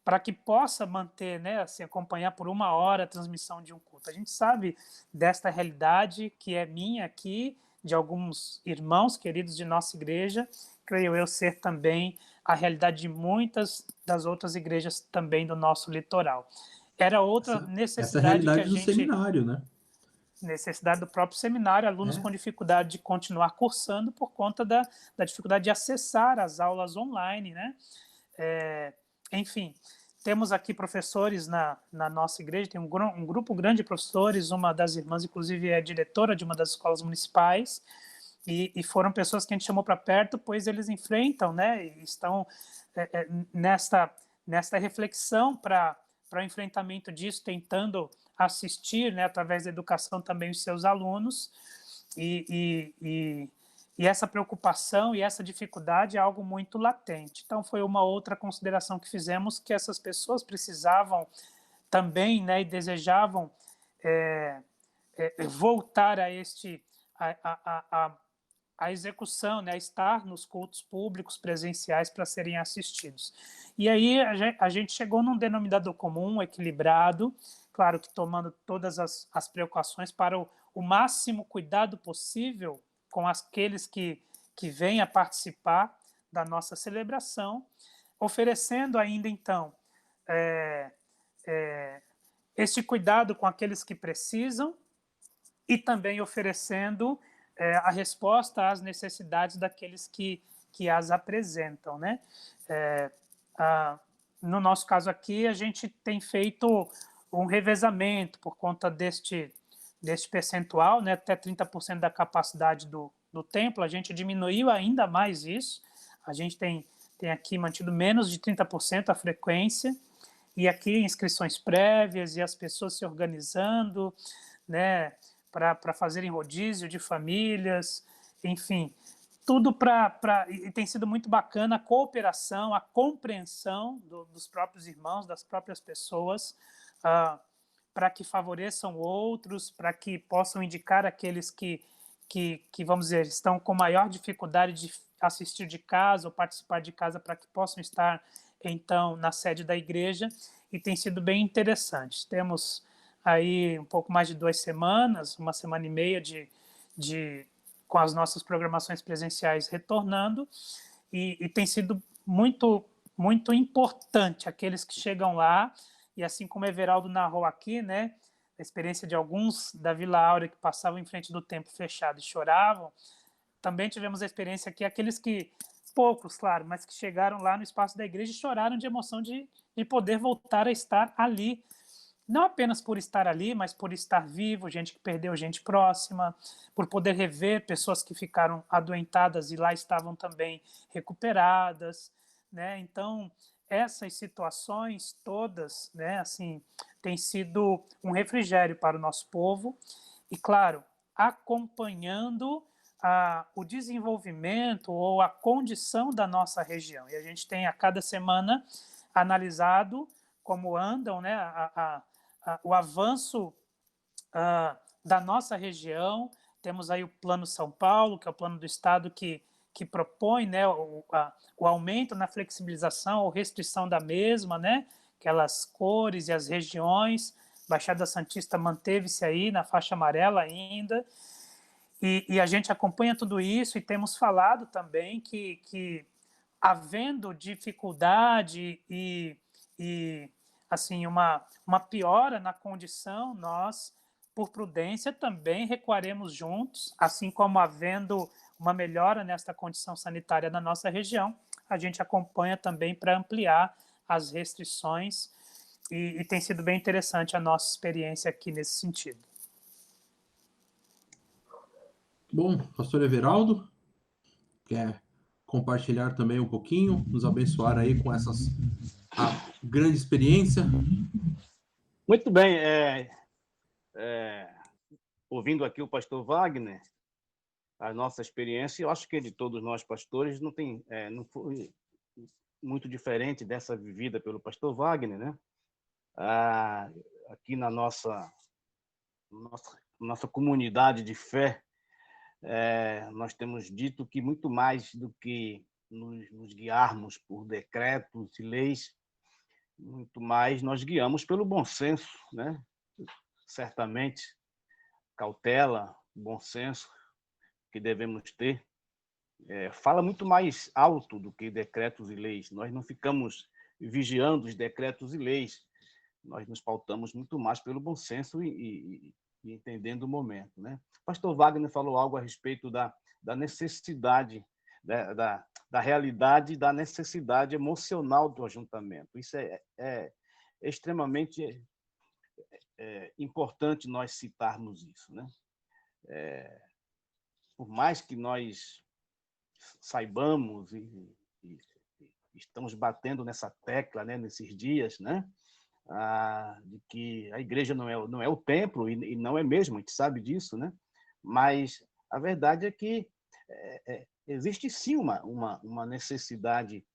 [SPEAKER 2] para que possa manter, né, assim, acompanhar por 1 hora a transmissão de um culto. A gente sabe desta realidade que é minha aqui, de alguns irmãos queridos de nossa igreja, creio eu ser também a realidade de muitas das outras igrejas também do nosso litoral. Era outra
[SPEAKER 1] Essa é a
[SPEAKER 2] necessidade que a
[SPEAKER 1] realidade do
[SPEAKER 2] gente...
[SPEAKER 1] seminário, né?
[SPEAKER 2] Necessidade do próprio seminário, alunos com dificuldade de continuar cursando por conta da dificuldade de acessar as aulas online, né? Enfim, temos aqui professores na nossa igreja, tem um grupo grande de professores, uma das irmãs, inclusive, é diretora de uma das escolas municipais, e foram pessoas que a gente chamou para perto, pois eles enfrentam, né, e estão nesta reflexão para o enfrentamento disso, tentando assistir, né, através da educação também os seus alunos, e essa preocupação e essa dificuldade é algo muito latente. Então, foi uma outra consideração que fizemos, que essas pessoas precisavam também, né, e desejavam voltar a a execução, né, a estar nos cultos públicos presenciais para serem assistidos. E aí a gente chegou num denominador comum, equilibrado, claro que tomando todas as precauções para o máximo cuidado possível com aqueles que vêm a participar da nossa celebração, oferecendo ainda, então, este cuidado com aqueles que precisam e também oferecendo a resposta às necessidades daqueles que as apresentam, né? No nosso caso aqui, a gente tem feito um revezamento por conta deste percentual, né? Até 30% da capacidade do templo, a gente diminuiu ainda mais isso, a gente tem aqui mantido menos de 30% a frequência, e aqui inscrições prévias e as pessoas se organizando, né, para fazerem rodízio de famílias, enfim, tudo e tem sido muito bacana a cooperação, a compreensão dos próprios irmãos, das próprias pessoas, para que favoreçam outros, para que possam indicar aqueles que, vamos dizer, estão com maior dificuldade de assistir de casa ou participar de casa, para que possam estar, então, na sede da igreja, e tem sido bem interessante. Temos aí um pouco mais de 2 semanas, 1,5 semana com as nossas programações presenciais retornando, e tem sido muito, muito importante aqueles que chegam lá, e assim como o Everaldo narrou aqui, né, a experiência de alguns da Vila Áurea que passavam em frente do templo fechado e choravam, também tivemos a experiência aqui, aqueles que, poucos, claro, mas que chegaram lá no espaço da igreja e choraram de emoção de poder voltar a estar ali, não apenas por estar ali, mas por estar vivo, gente que perdeu gente próxima, por poder rever pessoas que ficaram adoentadas e lá estavam também recuperadas, né? Então, essas situações todas, né, assim, têm sido um refrigério para o nosso povo e, claro, acompanhando o desenvolvimento ou a condição da nossa região. E a gente tem a cada semana analisado como andam, né, o avanço da nossa região. Temos aí o Plano São Paulo, que é o plano do Estado que propõe, né, o aumento na flexibilização ou restrição da mesma, né, aquelas cores e as regiões. Baixada Santista manteve-se aí na faixa amarela ainda, e a gente acompanha tudo isso, e temos falado também que havendo dificuldade e assim, uma piora na condição, nós, por prudência, também recuaremos juntos, assim como havendo uma melhora nesta condição sanitária na nossa região, a gente acompanha também para ampliar as restrições, e tem sido bem interessante a nossa experiência aqui nesse sentido.
[SPEAKER 1] Bom, pastor Everaldo, quer compartilhar também um pouquinho, nos abençoar aí com a grande experiência?
[SPEAKER 3] Muito bem, ouvindo aqui o pastor Wagner, a nossa experiência, eu acho que de todos nós pastores não foi muito diferente dessa vivida pelo pastor Wagner, né? Aqui na nossa comunidade de fé, nós temos dito que muito mais do que nos guiarmos por decretos e leis, muito mais nós guiamos pelo bom senso, né? Certamente, cautela, bom senso que devemos ter, fala muito mais alto do que decretos e leis. Nós não ficamos vigiando os decretos e leis, nós nos pautamos muito mais pelo bom senso e entendendo o momento, né? O pastor Wagner falou algo a respeito da necessidade, da realidade, da necessidade emocional do ajuntamento. Isso é extremamente importante nós citarmos isso, né? Por mais que nós saibamos e estamos batendo nessa tecla, né, nesses dias, né, de que a igreja não é o templo, e não é mesmo, a gente sabe disso, né? Mas a verdade é que existe sim uma necessidade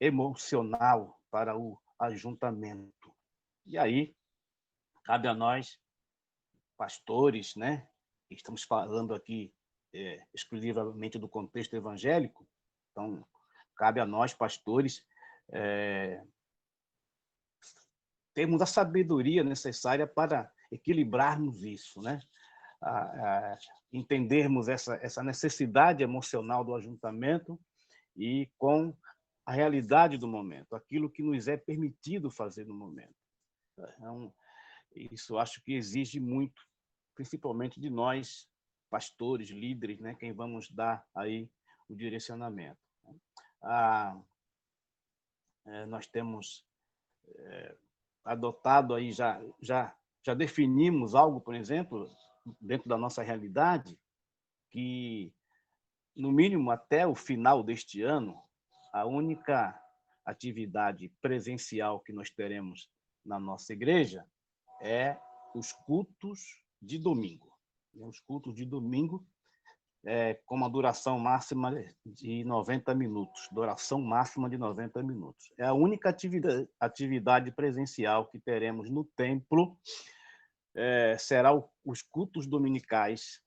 [SPEAKER 3] emocional para o ajuntamento. E aí, cabe a nós, pastores, né? Estamos falando aqui exclusivamente do contexto evangélico, então cabe a nós, pastores, termos a sabedoria necessária para equilibrarmos isso, né? Entendermos essa necessidade emocional do ajuntamento e com a realidade do momento, aquilo que nos é permitido fazer no momento. Então, isso acho que exige muito, principalmente de nós, pastores, líderes, né, quem vamos dar aí o direcionamento. Nós temos adotado aí, já definimos algo, por exemplo, dentro da nossa realidade, que, no mínimo, até o final deste ano, a única atividade presencial que nós teremos na nossa igreja é os cultos de domingo. Os cultos de domingo com uma duração máxima de 90 minutos. Duração máxima de 90 minutos. É a única atividade presencial que teremos no templo. Será os cultos dominicais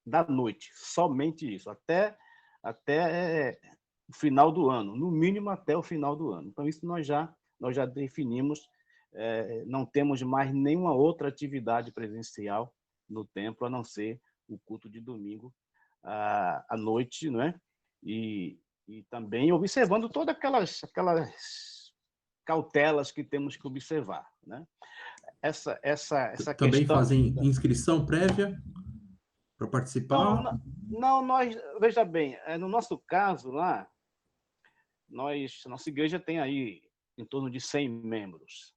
[SPEAKER 3] da noite. Somente isso. Até o final do ano. No mínimo, até o final do ano. Então, isso nós já definimos. Não temos mais nenhuma outra atividade presencial no templo, a não ser o culto de domingo à noite, não é? E também observando todas aquelas cautelas que temos que observar, né? Essa
[SPEAKER 1] Também
[SPEAKER 3] questão...
[SPEAKER 1] fazem inscrição prévia para participar?
[SPEAKER 3] Não, nós, veja bem, no nosso caso lá, nossa igreja tem aí em torno de 100 membros.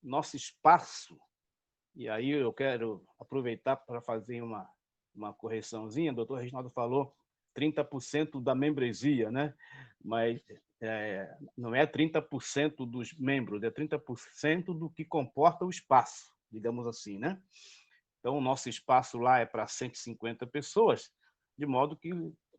[SPEAKER 3] Nosso espaço, e aí eu quero aproveitar para fazer uma correçãozinha, o doutor Reginaldo falou 30% da membresia, né? Mas não é 30% dos membros, é 30% do que comporta o espaço, digamos assim, né? Então, o nosso espaço lá é para 150 pessoas, de modo que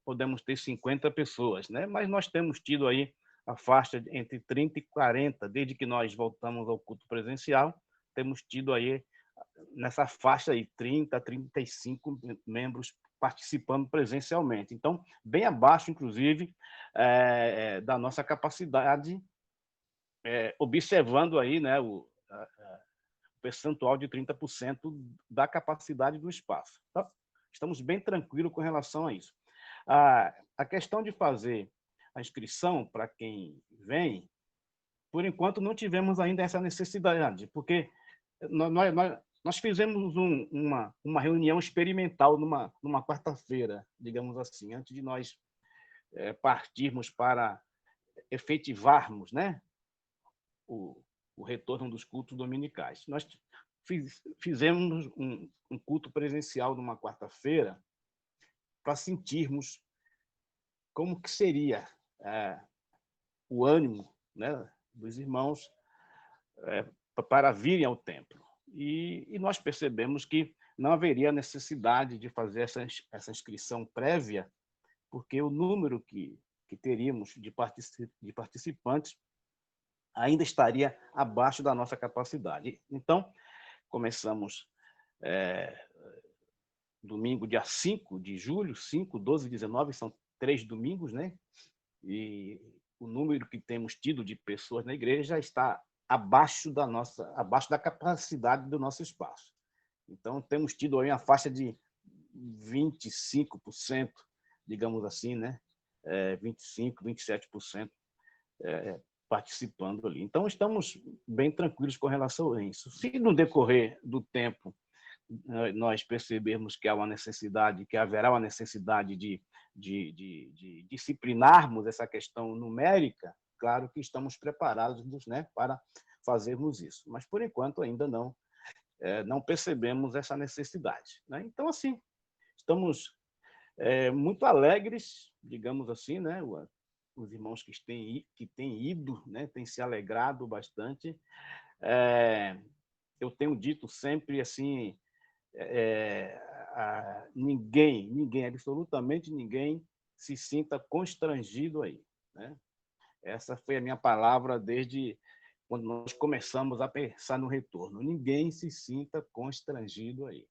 [SPEAKER 3] podemos ter 50 pessoas, né? Mas nós temos tido aí a faixa entre 30 e 40, desde que nós voltamos ao culto presencial, temos tido aí nessa faixa aí 30 a 35 membros participando presencialmente. Então, bem abaixo, inclusive, da nossa capacidade, observando aí, né, o percentual de 30% da capacidade do espaço. Então, estamos bem tranquilos com relação a isso. A questão de fazer a inscrição para quem vem, por enquanto não tivemos ainda essa necessidade, porque nós fizemos uma reunião experimental numa quarta-feira, digamos assim, antes de nós partirmos para efetivarmos, né, o retorno dos cultos dominicais. Nós fizemos um culto presencial numa quarta-feira para sentirmos como que seria o ânimo, né, dos irmãos para virem ao templo. E nós percebemos que não haveria necessidade de fazer essa inscrição prévia, porque o número que teríamos de participantes ainda estaria abaixo da nossa capacidade. Então, começamos domingo, dia 5 de julho, 5, 12 e 19, são 3 domingos, né? E o número que temos tido de pessoas na igreja está abaixo da capacidade do nosso espaço. Então, temos tido aí uma faixa de 25%, digamos assim, né? 25%, 27% participando ali. Então, estamos bem tranquilos com relação a isso. Se no decorrer do tempo nós percebermos que há uma necessidade, que haverá uma necessidade de disciplinarmos essa questão numérica, claro que estamos preparados, né, para fazermos isso. Mas, por enquanto, ainda não percebemos essa necessidade, né? Então, assim, estamos muito alegres, digamos assim, né? Os irmãos que têm ido, né, têm se alegrado bastante. Eu tenho dito sempre assim, ninguém, absolutamente ninguém, se sinta constrangido aí, né? Essa foi a minha palavra desde quando nós começamos a pensar no retorno. Ninguém se sinta constrangido aí,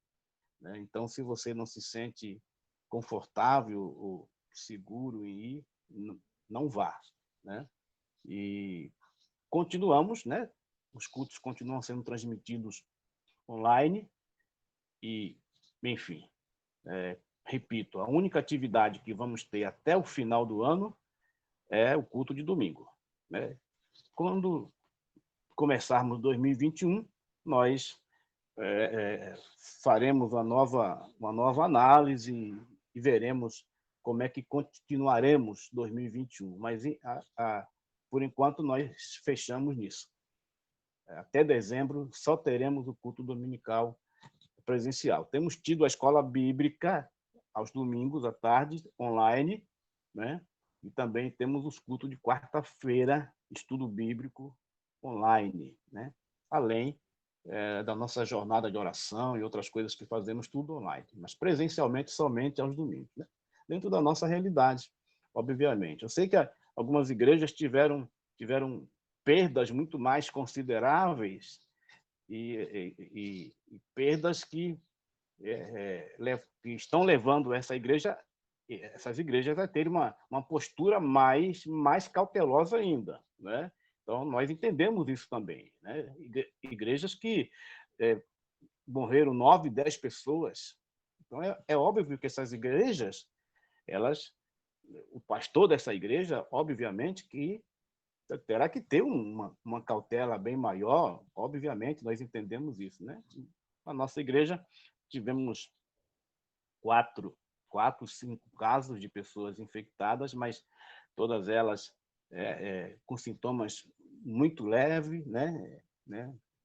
[SPEAKER 3] né? Então, se você não se sente confortável ou seguro em ir, não vá, né? E continuamos, né? Os cultos continuam sendo transmitidos online e, enfim, repito, a única atividade que vamos ter até o final do ano é o culto de domingo, né? Quando começarmos 2021, nós faremos uma nova análise e veremos como é que continuaremos 2021. Mas, por enquanto, nós fechamos nisso. Até dezembro, só teremos o culto dominical presencial. Temos tido a escola bíblica aos domingos à tarde, online, né? E também temos os cultos de quarta-feira, estudo bíblico online, né? Além da nossa jornada de oração e outras coisas que fazemos tudo online, mas presencialmente somente aos domingos, né? Dentro da nossa realidade, obviamente. Eu sei que algumas igrejas tiveram perdas muito mais consideráveis e perdas que estão levando essas igrejas a terem uma postura mais cautelosa ainda, né? Então, nós entendemos isso também, né? Igrejas que morreram 9, 10 pessoas. Então, é óbvio que essas igrejas, o pastor dessa igreja, obviamente, que terá que ter uma cautela bem maior, obviamente, nós entendemos isso, né? Na nossa igreja, tivemos 4, 5 casos de pessoas infectadas, mas todas elas com sintomas muito leves, né?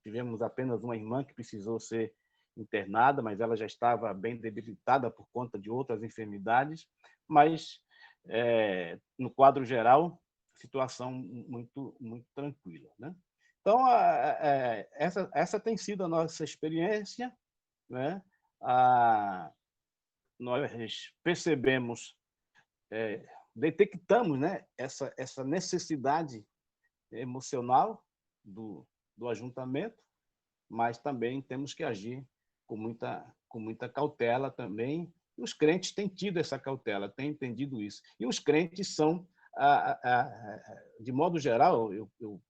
[SPEAKER 3] Tivemos apenas uma irmã que precisou ser internada, mas ela já estava bem debilitada por conta de outras enfermidades, mas no quadro geral, situação muito tranquila, né? Então, essa tem sido a nossa experiência, né? Nós percebemos detectamos, né, essa necessidade emocional do ajuntamento, mas também temos que agir com muita cautela também. E os crentes têm tido essa cautela, têm entendido isso. E os crentes são, de modo geral, eu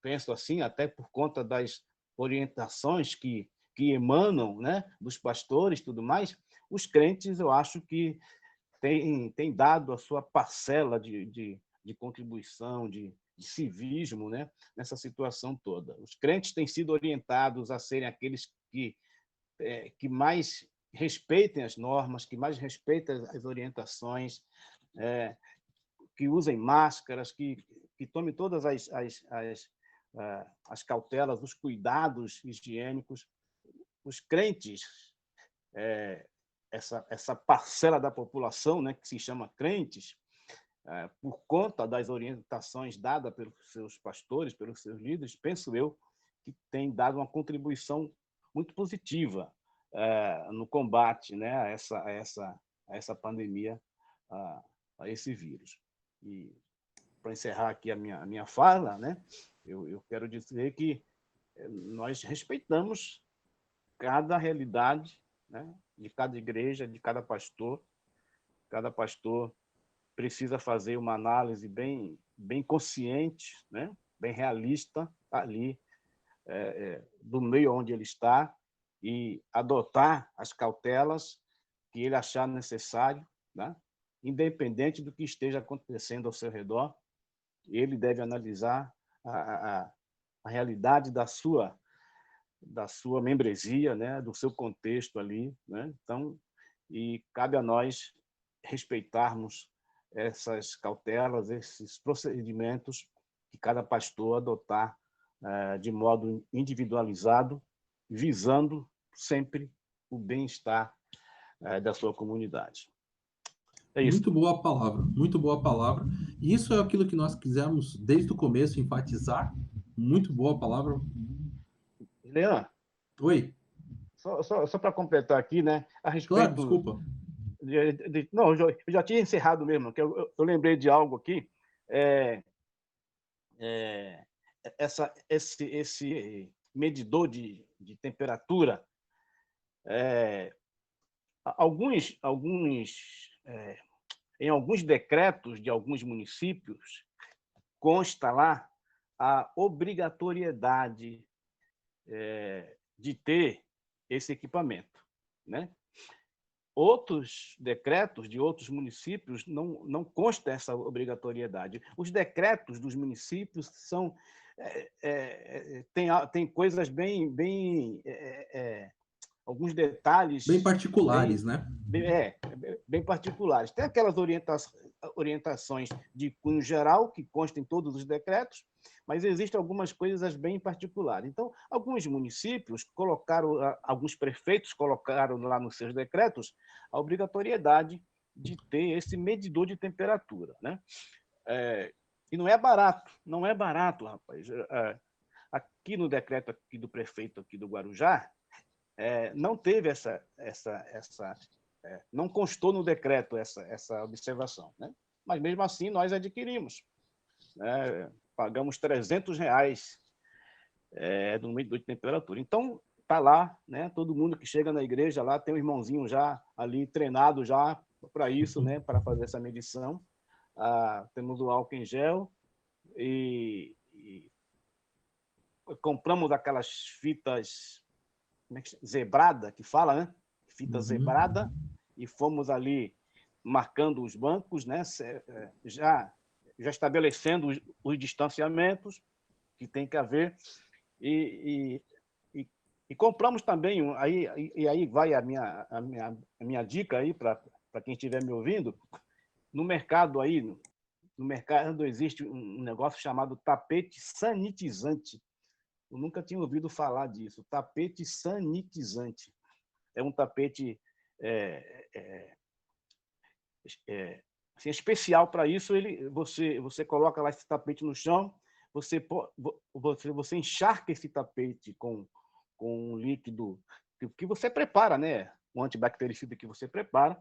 [SPEAKER 3] penso assim, até por conta das orientações que emanam, né, dos pastores e tudo mais, os crentes, eu acho que têm dado a sua parcela de contribuição, de civismo, né, nessa situação toda. Os crentes têm sido orientados a serem aqueles que mais respeitem as normas, que mais respeitem as orientações, que usem máscaras, que tomem todas as cautelas, os cuidados higiênicos. Os crentes, essa parcela da população, né, que se chama crentes, por conta das orientações dadas pelos seus pastores, pelos seus líderes, penso eu, que tem dado uma contribuição muito positiva no combate, né, a essa pandemia, a esse vírus. E, para encerrar aqui a minha fala, né, eu quero dizer que nós respeitamos cada realidade, né, de cada igreja, de cada pastor. Cada pastor precisa fazer uma análise bem consciente, né, bem realista ali do meio onde ele está e adotar as cautelas que ele achar necessário, né, independente do que esteja acontecendo ao seu redor. Ele deve analisar a realidade da sua membresia, né, do seu contexto ali, né? Então, e cabe a nós respeitarmos essas cautelas, esses procedimentos que cada pastor adotar de modo individualizado, visando sempre o bem-estar da sua comunidade. É isso.
[SPEAKER 1] Muito boa palavra, muito boa palavra. E isso é aquilo que nós quisemos desde o começo enfatizar. Muito boa palavra.
[SPEAKER 3] Leandro,
[SPEAKER 1] Oi.
[SPEAKER 3] Só para completar aqui, né, a
[SPEAKER 1] Claro,
[SPEAKER 3] respeito...
[SPEAKER 1] desculpa.
[SPEAKER 3] Não, eu já tinha encerrado mesmo, que eu lembrei de algo aqui. Esse medidor de temperatura, em alguns decretos de alguns municípios, consta lá a obrigatoriedade de ter esse equipamento, né? Outros decretos de outros municípios não consta essa obrigatoriedade. Os decretos dos municípios são tem coisas alguns detalhes
[SPEAKER 1] Bem particulares, né?
[SPEAKER 3] bem particulares. Tem aquelas orientações de cunho geral que constam em todos os decretos, mas existem algumas coisas bem particulares. Então, alguns municípios alguns prefeitos colocaram lá nos seus decretos a obrigatoriedade de ter esse medidor de temperatura, né? E não é barato, rapaz. Aqui no decreto aqui do prefeito aqui do Guarujá, não teve não constou no decreto essa observação, né? Mas mesmo assim nós adquirimos, né? Pagamos R$300 no medidor de temperatura. Então tá lá, né? Todo mundo que chega na igreja lá tem um irmãozinho já ali treinado já para isso, né? Para fazer essa medição. Temos o álcool em gel e compramos aquelas fitas zebrada, que fala, né? Fita zebrada, e fomos ali marcando os bancos, né? Já estabelecendo os distanciamentos que tem que haver, e compramos também, aí vai a minha dica aí para quem estiver me ouvindo. No mercado existe um negócio chamado tapete sanitizante. Eu nunca tinha ouvido falar disso. Tapete sanitizante. É um tapete assim, especial para isso. Você coloca lá esse tapete no chão, você encharca esse tapete com um líquido que você prepara, né? Um antibactericida que você prepara.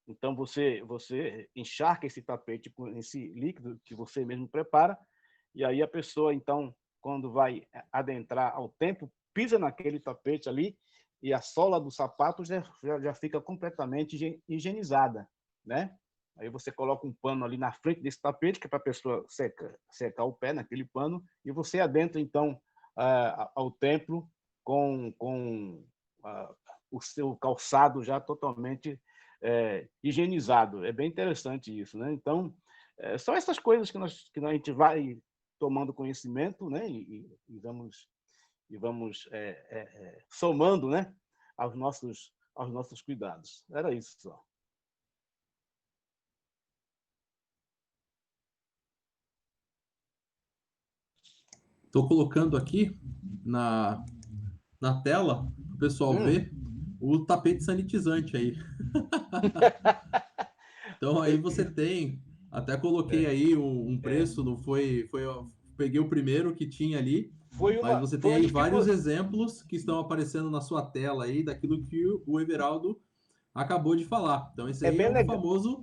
[SPEAKER 3] Então, você encharca esse tapete com esse líquido que você mesmo prepara, e aí a pessoa, então, quando vai adentrar ao templo, pisa naquele tapete ali, e a sola do sapato já fica completamente higienizada, né? Aí você coloca um pano ali na frente desse tapete, que é para a pessoa secar o pé naquele pano, e você adentra, então, ao templo com o seu calçado já totalmente higienizado. É bem interessante isso, né? Então, são essas coisas que a gente vai tomando conhecimento, né? E vamos somando, né? aos nossos cuidados. Era isso só.
[SPEAKER 1] Estou colocando aqui na tela para o pessoal ver o tapete sanitizante aí. Então aí você tem, até coloquei aí um preço, não eu peguei o primeiro que tinha ali, mas você tem aí vários exemplos que estão aparecendo na sua tela aí daquilo que o Everaldo acabou de falar. Então esse aí é o famoso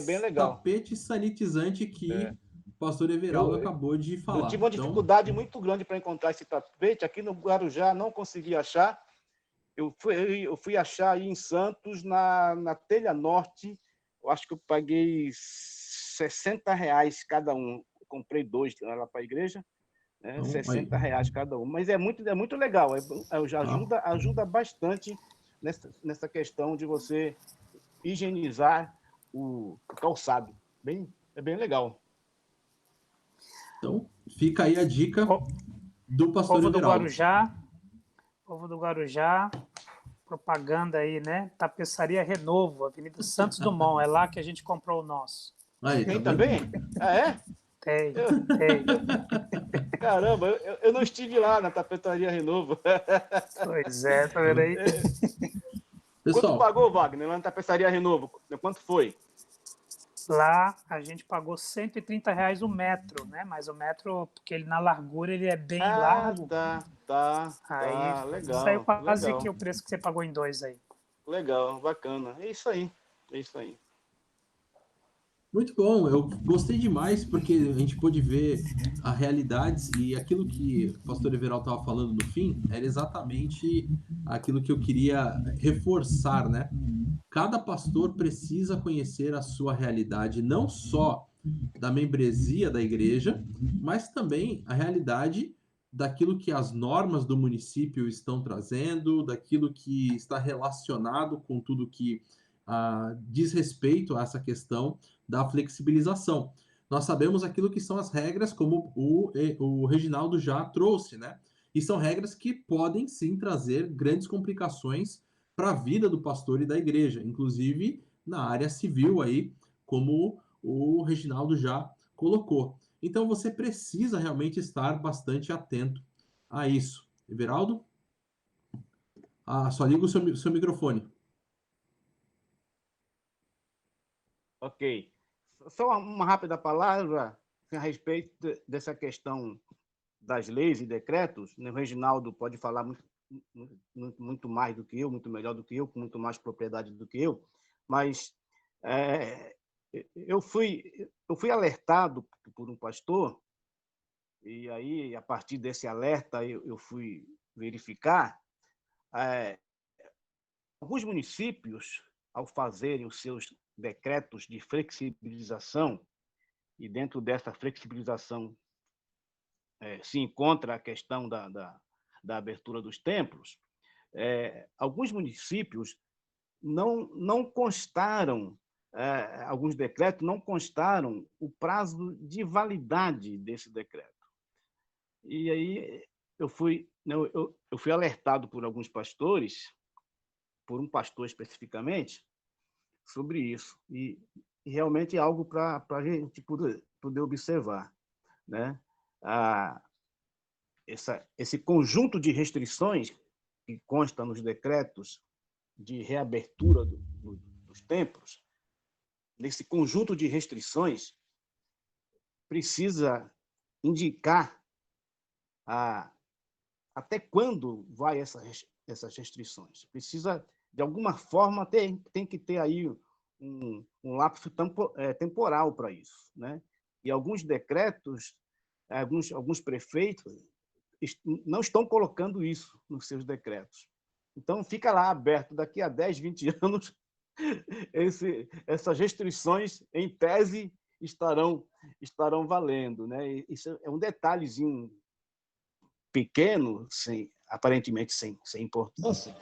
[SPEAKER 3] bem legal.
[SPEAKER 1] tapete sanitizante que o pastor Everaldo acabou de
[SPEAKER 3] Eu
[SPEAKER 1] falar.
[SPEAKER 3] tive uma dificuldade muito grande para encontrar esse tapete. Aqui no Guarujá não consegui achar. Eu fui achar aí em Santos, na Telha Norte. Eu acho que eu paguei R$ 60 cada um. Eu comprei 2 lá para a igreja, né?
[SPEAKER 1] Então,
[SPEAKER 3] R$ 60 cada um. Mas é muito legal. Ajuda bastante nessa questão de você higienizar o calçado. É bem legal.
[SPEAKER 1] Então, fica aí a dica do pastor
[SPEAKER 2] Povo do
[SPEAKER 1] Everaldo.
[SPEAKER 2] Povo do Guarujá, propaganda aí, né? Tapeçaria Renovo, Avenida Santos Dumont, é lá que a gente comprou o nosso.
[SPEAKER 1] Aí,
[SPEAKER 3] Tem também?
[SPEAKER 2] Tem.
[SPEAKER 3] Caramba, eu não estive lá na Tapetaria Renovo.
[SPEAKER 2] Pois é, tá vendo aí?
[SPEAKER 1] Pessoal,
[SPEAKER 3] quanto pagou, Wagner, lá na Tapeçaria Renovo? Quanto foi?
[SPEAKER 2] Lá a gente pagou R$ 130 o metro, né? Mas o metro, porque ele na largura ele é bem largo.
[SPEAKER 3] Tá,
[SPEAKER 2] aí
[SPEAKER 3] legal.
[SPEAKER 2] saiu quase
[SPEAKER 3] legal.
[SPEAKER 2] que o preço que você pagou em 2 aí.
[SPEAKER 3] Legal, bacana. É isso aí.
[SPEAKER 1] muito bom, eu gostei demais porque a gente pôde ver as realidades e aquilo que o pastor Everaldo estava falando no fim era exatamente aquilo que eu queria reforçar, né? Cada pastor precisa conhecer a sua realidade, não só da membresia da igreja, mas também a realidade daquilo que as normas do município estão trazendo, daquilo que está relacionado com tudo que diz respeito a essa questão da flexibilização. Nós sabemos aquilo que são as regras, como o Reginaldo já trouxe, né? E são regras que podem sim trazer grandes complicações para a vida do pastor e da igreja, inclusive na área civil aí, como o Reginaldo já colocou. Então você precisa realmente estar bastante atento a isso. Everaldo? Só liga o seu microfone.
[SPEAKER 3] Ok. Só uma rápida palavra a respeito dessa questão das leis e decretos. O Reginaldo pode falar muito mais do que eu, muito melhor do que eu, com muito mais propriedade do que eu, mas eu fui alertado por um pastor, e aí, a partir desse alerta, eu fui verificar. Alguns municípios, ao fazerem os seus decretos de flexibilização, e dentro dessa flexibilização se encontra a questão da abertura dos templos, alguns municípios não constaram, alguns decretos não constaram o prazo de validade desse decreto. E aí eu fui alertado por alguns pastores, por um pastor especificamente, sobre isso. E realmente é algo para a gente poder observar, né? Esse conjunto de restrições que consta nos decretos de reabertura dos templos, nesse conjunto de restrições, precisa indicar até quando vai essas restrições. Precisa, de alguma forma, tem que ter aí um lapso temporal para isso, né? E alguns decretos, alguns prefeitos não estão colocando isso nos seus decretos. Então, fica lá aberto, daqui a 10, 20 anos, essas restrições, em tese, estarão valendo, né? Isso é um detalhezinho pequeno, aparentemente sem importância,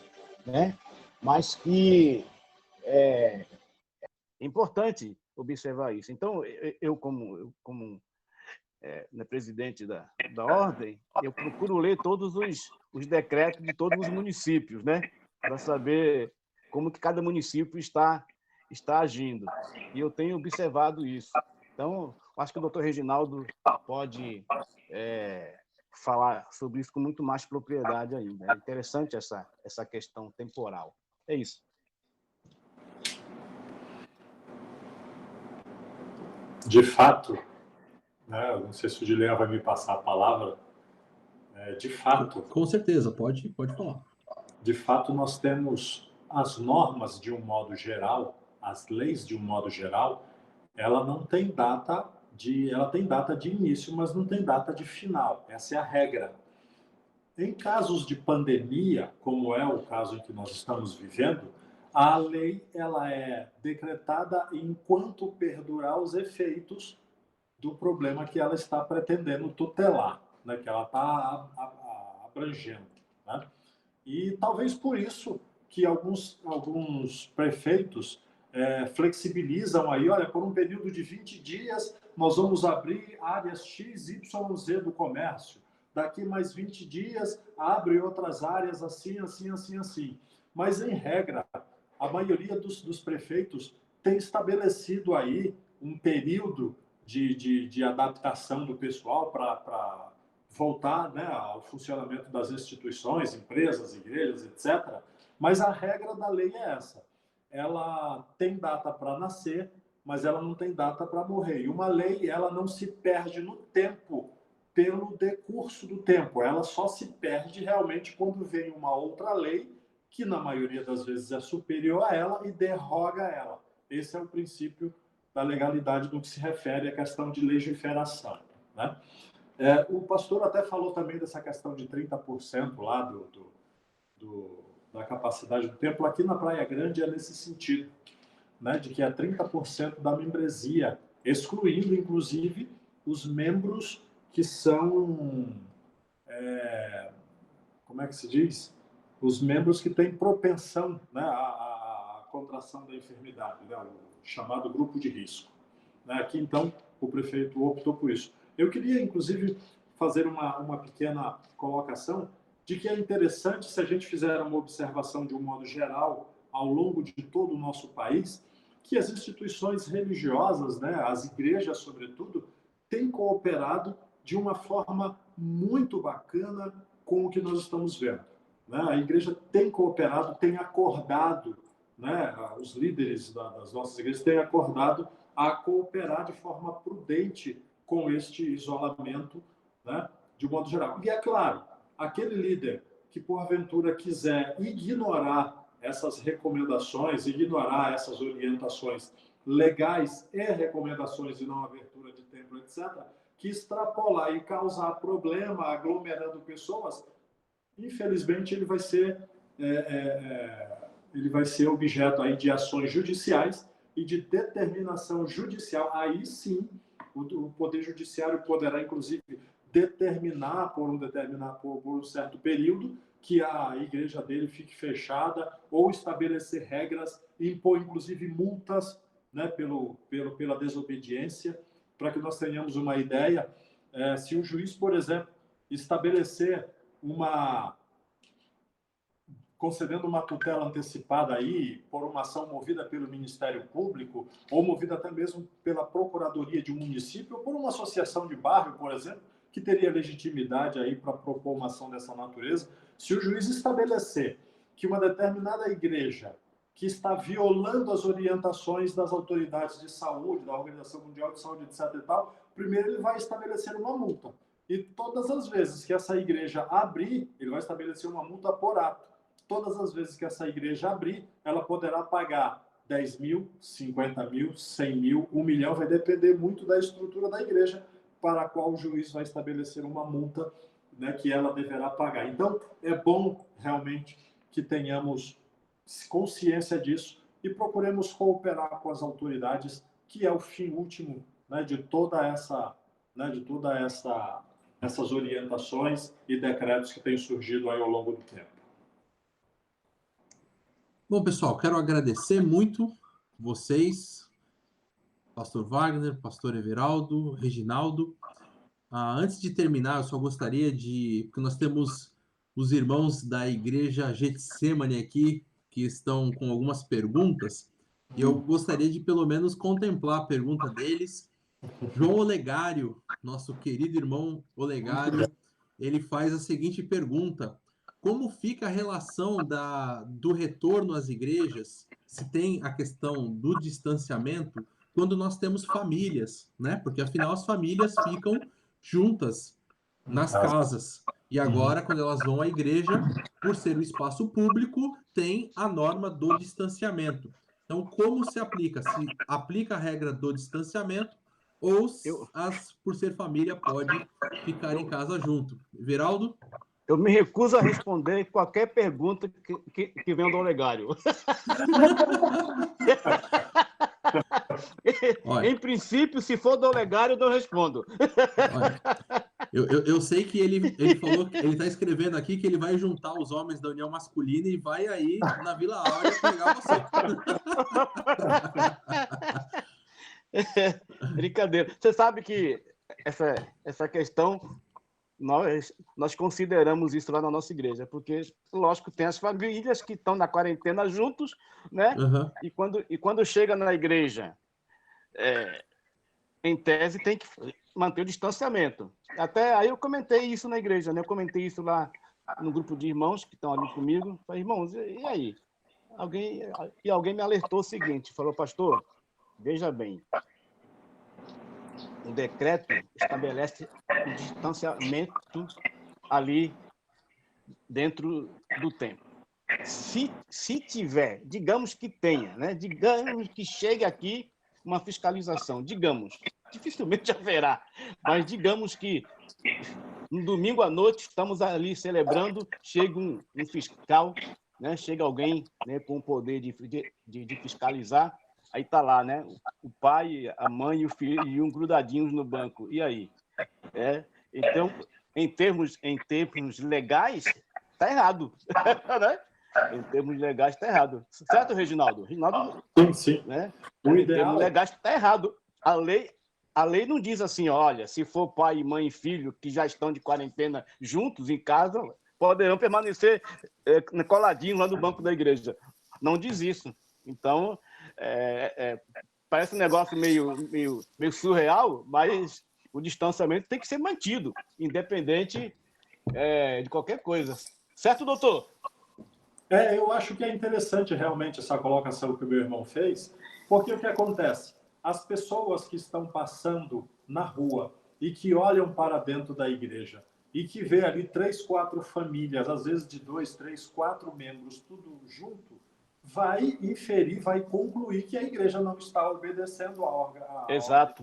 [SPEAKER 3] né? Mas que é importante observar isso. Então, eu como presidente da ordem, eu procuro ler todos os decretos de todos os municípios, né? Para saber como que cada município está agindo. E eu tenho observado isso. Então, acho que o doutor Reginaldo pode falar sobre isso com muito mais propriedade ainda. É interessante essa questão temporal. É isso.
[SPEAKER 4] De fato, né, não sei se o Dilean vai me passar a palavra, de fato...
[SPEAKER 1] Com certeza, pode falar.
[SPEAKER 4] De fato, nós temos as normas de um modo geral, as leis de um modo geral, ela tem data de início, mas não tem data de final. Essa é a regra. Em casos de pandemia, como é o caso em que nós estamos vivendo, a lei ela é decretada enquanto perdurar os efeitos do problema que ela está pretendendo tutelar, né, que ela está abrangendo, né? E talvez por isso que alguns prefeitos flexibilizam aí, olha, por um período de 20 dias, nós vamos abrir áreas X, Y, Z do comércio. Daqui mais 20 dias, abre outras áreas assim, assim, assim, assim. Mas, em regra, a maioria dos prefeitos tem estabelecido aí um período de adaptação do pessoal para voltar, né, ao funcionamento das instituições, empresas, igrejas, etc. Mas a regra da lei é essa. Ela tem data para nascer, mas ela não tem data para morrer. E uma lei, ela não se perde no tempo pelo decurso do tempo. Ela só se perde realmente quando vem uma outra lei que, na maioria das vezes, é superior a ela e derroga ela. Esse é o princípio da legalidade no que se refere à questão de legiferação, né? O pastor até falou também dessa questão de 30% lá da capacidade do templo. Aqui na Praia Grande é nesse sentido, né, de que é 30% da membresia, excluindo, inclusive, os membros que são... como é que se diz? Os membros que têm propensão, né, à contração da enfermidade, né, o chamado grupo de risco. Aqui, então, o prefeito optou por isso. Eu queria, inclusive, fazer uma pequena colocação de que é interessante, se a gente fizer uma observação de um modo geral, ao longo de todo o nosso país, que as instituições religiosas, né, as igrejas, sobretudo, têm cooperado de uma forma muito bacana com o que nós estamos vendo, né? A igreja tem cooperado, tem acordado, né, os líderes das nossas igrejas têm acordado a cooperar de forma prudente com este isolamento, né, de modo geral. E é claro, aquele líder que porventura quiser ignorar essas recomendações, ignorar essas orientações legais e recomendações de não abertura de templo, etc., que extrapolar e causar problema aglomerando pessoas, infelizmente ele vai ser objeto aí de ações judiciais e de determinação judicial. Aí sim, o Poder Judiciário poderá, inclusive, determinar por um certo período que a igreja dele fique fechada ou estabelecer regras, impor, inclusive, multas, né, pela desobediência. Para que nós tenhamos uma ideia, se o juiz, por exemplo, estabelecer concedendo uma tutela antecipada aí por uma ação movida pelo Ministério Público ou movida até mesmo pela Procuradoria de um município ou por uma associação de bairro, por exemplo, que teria legitimidade aí para propor uma ação dessa natureza, se o juiz estabelecer que uma determinada igreja que está violando as orientações das autoridades de saúde, da Organização Mundial de Saúde, etc. e tal, primeiro ele vai estabelecer uma multa. E todas as vezes que essa igreja abrir, ele vai estabelecer uma multa por ato. Todas as vezes que essa igreja abrir, ela poderá pagar 10 mil, 50 mil, 100 mil, 1 milhão, vai depender muito da estrutura da igreja, para a qual o juiz vai estabelecer uma multa, né, que ela deverá pagar. Então, é bom realmente que tenhamos consciência disso e procuremos cooperar com as autoridades, que é o fim último, né, de toda essa, essas orientações e decretos que têm surgido aí ao longo do tempo.
[SPEAKER 1] Bom, pessoal, quero agradecer muito vocês, pastor Wagner, pastor Everaldo, Reginaldo. Antes de terminar, eu só gostaria de... Porque nós temos os irmãos da igreja Getsemane aqui, que estão com algumas perguntas, e eu gostaria de, pelo menos, contemplar a pergunta deles. João Olegário, nosso querido irmão Olegário, ele faz a seguinte pergunta: como fica a relação do retorno às igrejas, se tem a questão do distanciamento, quando nós temos famílias, né? Porque afinal as famílias ficam juntas nas casas. E agora, quando elas vão à igreja, por ser um espaço público, tem a norma do distanciamento. Então, como se aplica? Se aplica a regra do distanciamento ou, por ser família, pode ficar em casa junto. Everaldo?
[SPEAKER 3] Eu me recuso a responder qualquer pergunta que venha do Olegário.
[SPEAKER 1] Olha,
[SPEAKER 3] em princípio, se for do Olegário, eu não respondo.
[SPEAKER 1] Olha, eu sei que ele falou, ele está escrevendo aqui que ele vai juntar os homens da União Masculina e vai aí na Vila Áurea pegar você.
[SPEAKER 3] Brincadeira. Você sabe que essa questão, nós consideramos isso lá na nossa igreja, porque, lógico, tem as famílias que estão na quarentena juntos, né?
[SPEAKER 1] Uhum.
[SPEAKER 3] E quando chega na igreja, em tese, tem que manter o distanciamento. Até aí eu comentei isso na igreja, né? Eu comentei isso lá no grupo de irmãos que estão ali comigo. Falei, irmãos, e aí? Alguém me alertou o seguinte, falou, pastor, veja bem, o decreto estabelece o distanciamento ali dentro do templo. Se tiver, digamos que tenha, né? Digamos que chegue aqui uma fiscalização, digamos, dificilmente haverá, mas digamos que no domingo à noite estamos ali celebrando, chega um fiscal, né? Chega alguém, né, com o poder de fiscalizar, aí está lá, né? O pai, a mãe e o filho e um grudadinhos no banco. E aí? Então, em termos legais, está errado. Né? Em termos legais, está errado. Certo, Reginaldo? Reginaldo,
[SPEAKER 4] sim.
[SPEAKER 3] Né?
[SPEAKER 4] O
[SPEAKER 3] Em
[SPEAKER 4] ideal...
[SPEAKER 3] termos legais, está errado. A lei não diz assim, olha, se for pai, mãe e filho que já estão de quarentena juntos em casa, poderão permanecer coladinhos lá no banco da igreja. Não diz isso. Então, parece um negócio meio surreal, mas o distanciamento tem que ser mantido, independente de qualquer coisa. Certo, doutor?
[SPEAKER 4] Eu acho que é interessante realmente essa colocação que o meu irmão fez, porque o que acontece? As pessoas que estão passando na rua e que olham para dentro da igreja e que vê ali 3, 4 famílias, às vezes de 2, 3, 4 membros, tudo junto, vai inferir, vai concluir que a igreja não está obedecendo a ordem.
[SPEAKER 3] Exato.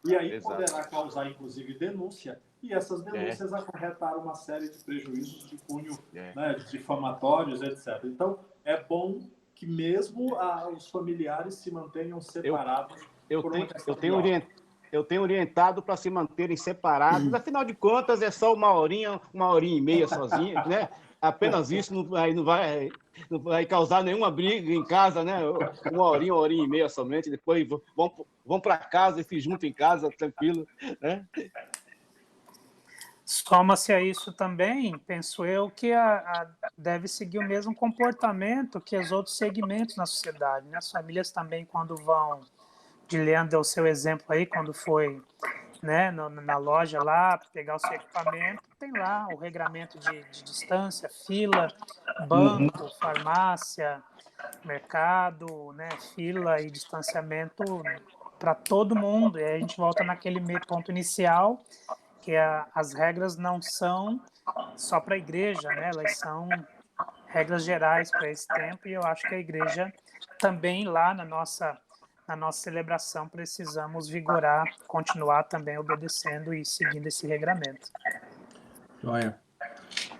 [SPEAKER 4] E aí poderá causar, inclusive, denúncia, e essas denúncias acarretaram uma série de prejuízos de cunho, né, difamatórios, etc. Então, é bom que mesmo os familiares se mantenham separados. Eu
[SPEAKER 3] tenho orientado para se manterem separados. Afinal de contas, é só uma horinha e meia sozinha, né? Apenas isso não vai causar nenhuma briga em casa, né? Uma horinha e meia somente, depois vão para casa e se juntam em casa, tranquilo, né?
[SPEAKER 2] Soma-se a isso também, penso eu, que deve seguir o mesmo comportamento que os outros segmentos na sociedade, né? As famílias também, quando vão, Leandro deu o seu exemplo aí, quando foi, né, na loja lá, pegar o seu equipamento, tem lá o regramento de distância, fila, banco, farmácia, mercado, né, fila e distanciamento para todo mundo. E aí a gente volta naquele ponto inicial, que as regras não são só para a igreja, né? Elas são regras gerais para esse tempo, e eu acho que a igreja também lá na nossa celebração precisamos vigorar, continuar também obedecendo e seguindo esse regramento.
[SPEAKER 1] Joia.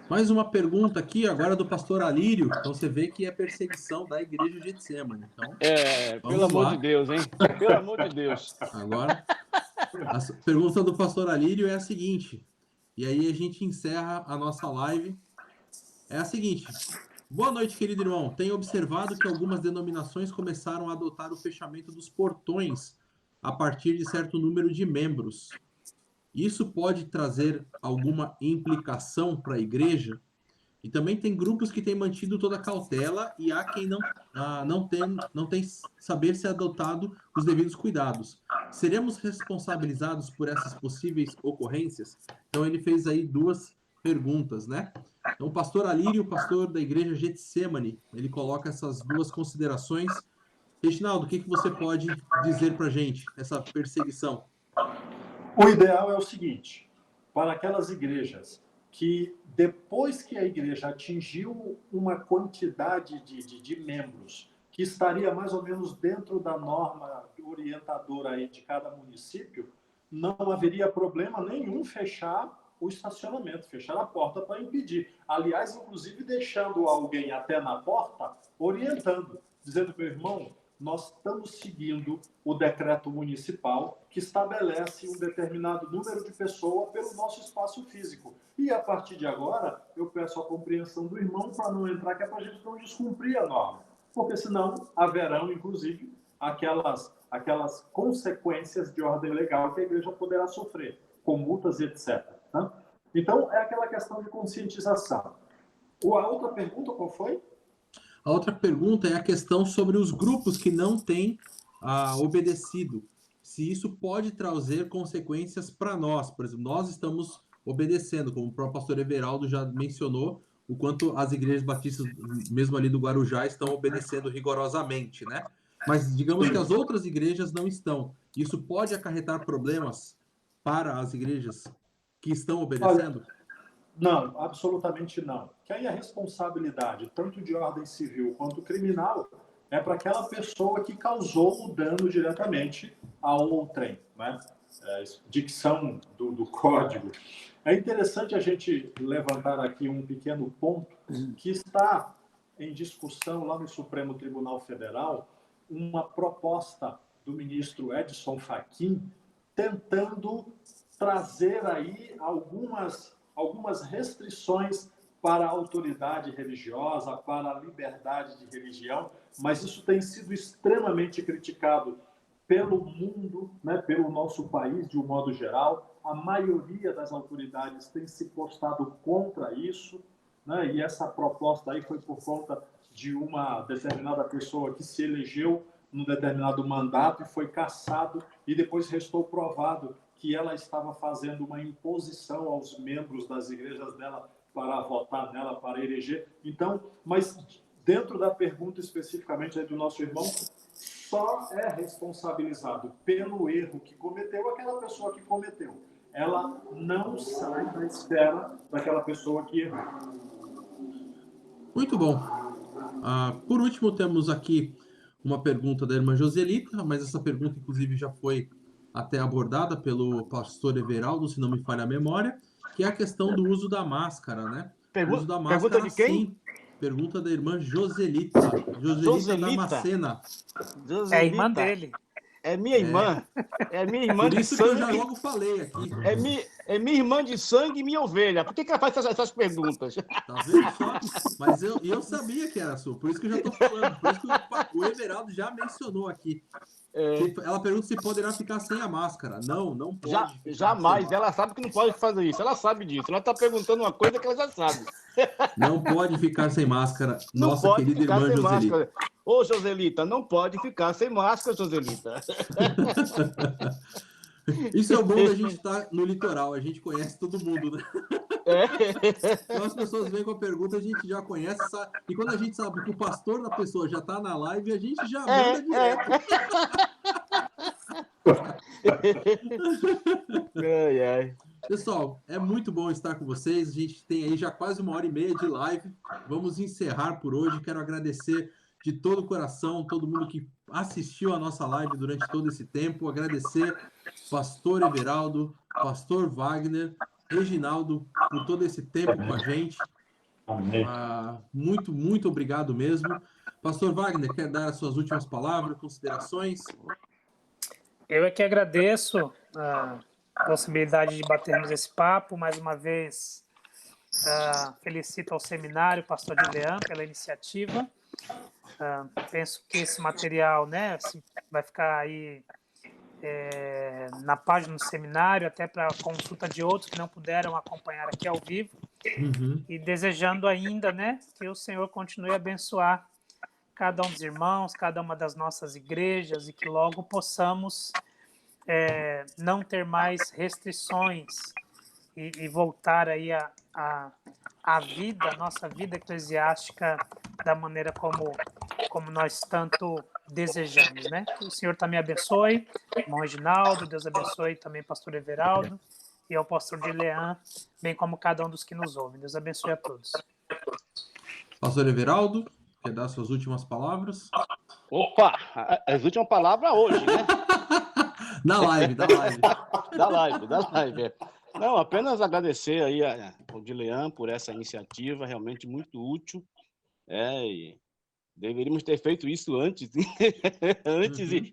[SPEAKER 1] Mais uma pergunta aqui, agora do pastor Alírio. Então você vê que é perseguição da igreja de Getsemane. Então,
[SPEAKER 3] Pelo amor de Deus, hein? Pelo amor de Deus.
[SPEAKER 1] Agora, a pergunta do pastor Alírio é a seguinte, e aí a gente encerra a nossa live. É a seguinte: boa noite, querido irmão. Tenho observado que algumas denominações começaram a adotar o fechamento dos portões a partir de certo número de membros. Isso pode trazer alguma implicação para a igreja? E também tem grupos que têm mantido toda a cautela e há quem não tem saber se adotado os devidos cuidados. Seremos responsabilizados por essas possíveis ocorrências? Então ele fez aí duas perguntas, né? Então o pastor Alírio, pastor da igreja Getsemane, ele coloca essas duas considerações. Reginaldo, o que você pode dizer para a gente, essa perseguição?
[SPEAKER 4] O ideal é o seguinte, para aquelas igrejas que depois que a igreja atingiu uma quantidade de membros que estaria mais ou menos dentro da norma orientadora aí de cada município, não haveria problema nenhum fechar o estacionamento, fechar a porta para impedir. Aliás, inclusive deixando alguém até na porta, orientando, dizendo, meu irmão, nós estamos seguindo o decreto municipal que estabelece um determinado número de pessoas pelo nosso espaço físico. E, a partir de agora, eu peço a compreensão do irmão para não entrar, que é para a gente não descumprir a norma. Porque, senão, haverão, inclusive, aquelas consequências de ordem legal que a igreja poderá sofrer, com multas e etc. Né? Então, é aquela questão de conscientização. A outra pergunta, qual foi?
[SPEAKER 1] A outra pergunta é a questão sobre os grupos que não têm obedecido. Se isso pode trazer consequências para nós. Por exemplo, nós estamos obedecendo, como o próprio pastor Everaldo já mencionou, o quanto as igrejas batistas, mesmo ali do Guarujá, estão obedecendo rigorosamente, né? Mas digamos que as outras igrejas não estão. Isso pode acarretar problemas para as igrejas que estão obedecendo?
[SPEAKER 4] Não, absolutamente não. Que aí a responsabilidade, tanto de ordem civil quanto criminal, é para aquela pessoa que causou o dano diretamente ao outrem, né? Dicção do código. É interessante a gente levantar aqui um pequeno ponto que está em discussão lá no Supremo Tribunal Federal, uma proposta do ministro Edson Fachin, tentando trazer aí algumas restrições para a autoridade religiosa, para a liberdade de religião, mas isso tem sido extremamente criticado pelo mundo, né, pelo nosso país de um modo geral. A maioria das autoridades tem se postado contra isso, né, e essa proposta aí foi por conta de uma determinada pessoa que se elegeu num determinado mandato e foi cassado, e depois restou provado que ela estava fazendo uma imposição aos membros das igrejas dela para votar nela, para eleger. Então, mas dentro da pergunta especificamente do nosso irmão, só é responsabilizado pelo erro que cometeu aquela pessoa que cometeu. Ela não sai da esfera daquela pessoa que errou.
[SPEAKER 1] Muito bom. Por último, temos aqui uma pergunta da irmã Joselita, mas essa pergunta, inclusive, já foi até abordada pelo pastor Everaldo, se não me falha a memória, que é a questão do uso da máscara, né? O uso da máscara,
[SPEAKER 3] pergunta de quem?
[SPEAKER 1] Sim, pergunta da irmã Joselita. Joselita Damascena.
[SPEAKER 2] É a irmã dele.
[SPEAKER 3] É minha irmã. É minha irmã de sangue.
[SPEAKER 1] Por isso que eu já logo falei aqui.
[SPEAKER 3] É minha irmã de sangue e minha ovelha. Por que ela faz essas perguntas?
[SPEAKER 1] Tá vendo só? Mas eu sabia que era sua, por isso que eu já tô falando. Por isso que o Everaldo já mencionou aqui. Ela pergunta se poderá ficar sem a máscara. Não pode.
[SPEAKER 3] Jamais. Ela sabe que não pode fazer isso. Ela sabe disso. Ela está perguntando uma coisa que ela já sabe.
[SPEAKER 1] Não pode ficar sem máscara,
[SPEAKER 3] não
[SPEAKER 1] nossa
[SPEAKER 3] pode
[SPEAKER 1] querida
[SPEAKER 3] ficar
[SPEAKER 1] irmã
[SPEAKER 3] sem
[SPEAKER 1] Joselita.
[SPEAKER 3] Máscara. Ô, Joselita, não pode ficar sem máscara, Joselita.
[SPEAKER 1] Isso é o bom da gente estar no litoral. A gente conhece todo mundo, né? Então as pessoas vêm com a pergunta, a gente já conhece, sabe? E quando a gente sabe que o pastor da pessoa já está na live, a gente já manda direto. Pessoal, é muito bom estar com vocês. A gente tem aí já quase 1h30 de live. Vamos encerrar por hoje. Quero agradecer de todo o coração, todo mundo que assistiu a nossa live durante todo esse tempo. Agradecer pastor Everaldo, pastor Wagner, Reginaldo, por todo esse tempo com a gente.
[SPEAKER 4] Amém.
[SPEAKER 1] Muito, muito obrigado mesmo. Pastor Wagner, quer dar as suas últimas palavras, considerações?
[SPEAKER 2] Eu é que agradeço a possibilidade de batermos esse papo. Mais uma vez, felicito ao seminário, pastor Dilean, pela iniciativa. Penso que esse material, né, vai ficar aí na página do seminário, até para consulta de outros que não puderam acompanhar aqui ao vivo.
[SPEAKER 1] Uhum.
[SPEAKER 2] E desejando ainda, né, que o Senhor continue a abençoar cada um dos irmãos, cada uma das nossas igrejas, e que logo possamos não ter mais restrições e voltar aí a vida, a nossa vida eclesiástica da maneira como nós tanto desejamos, né? Que o Senhor também abençoe, irmão Reginaldo, Deus abençoe também pastor Everaldo e ao pastor Dilean, bem como cada um dos que nos ouvem. Deus abençoe a todos.
[SPEAKER 1] Pastor Everaldo, quer dar suas últimas palavras?
[SPEAKER 3] Opa, as últimas palavras hoje, né?
[SPEAKER 1] Da live.
[SPEAKER 3] Da live. Não, apenas agradecer aí ao Dilean por essa iniciativa, realmente muito útil. E deveríamos ter feito isso antes,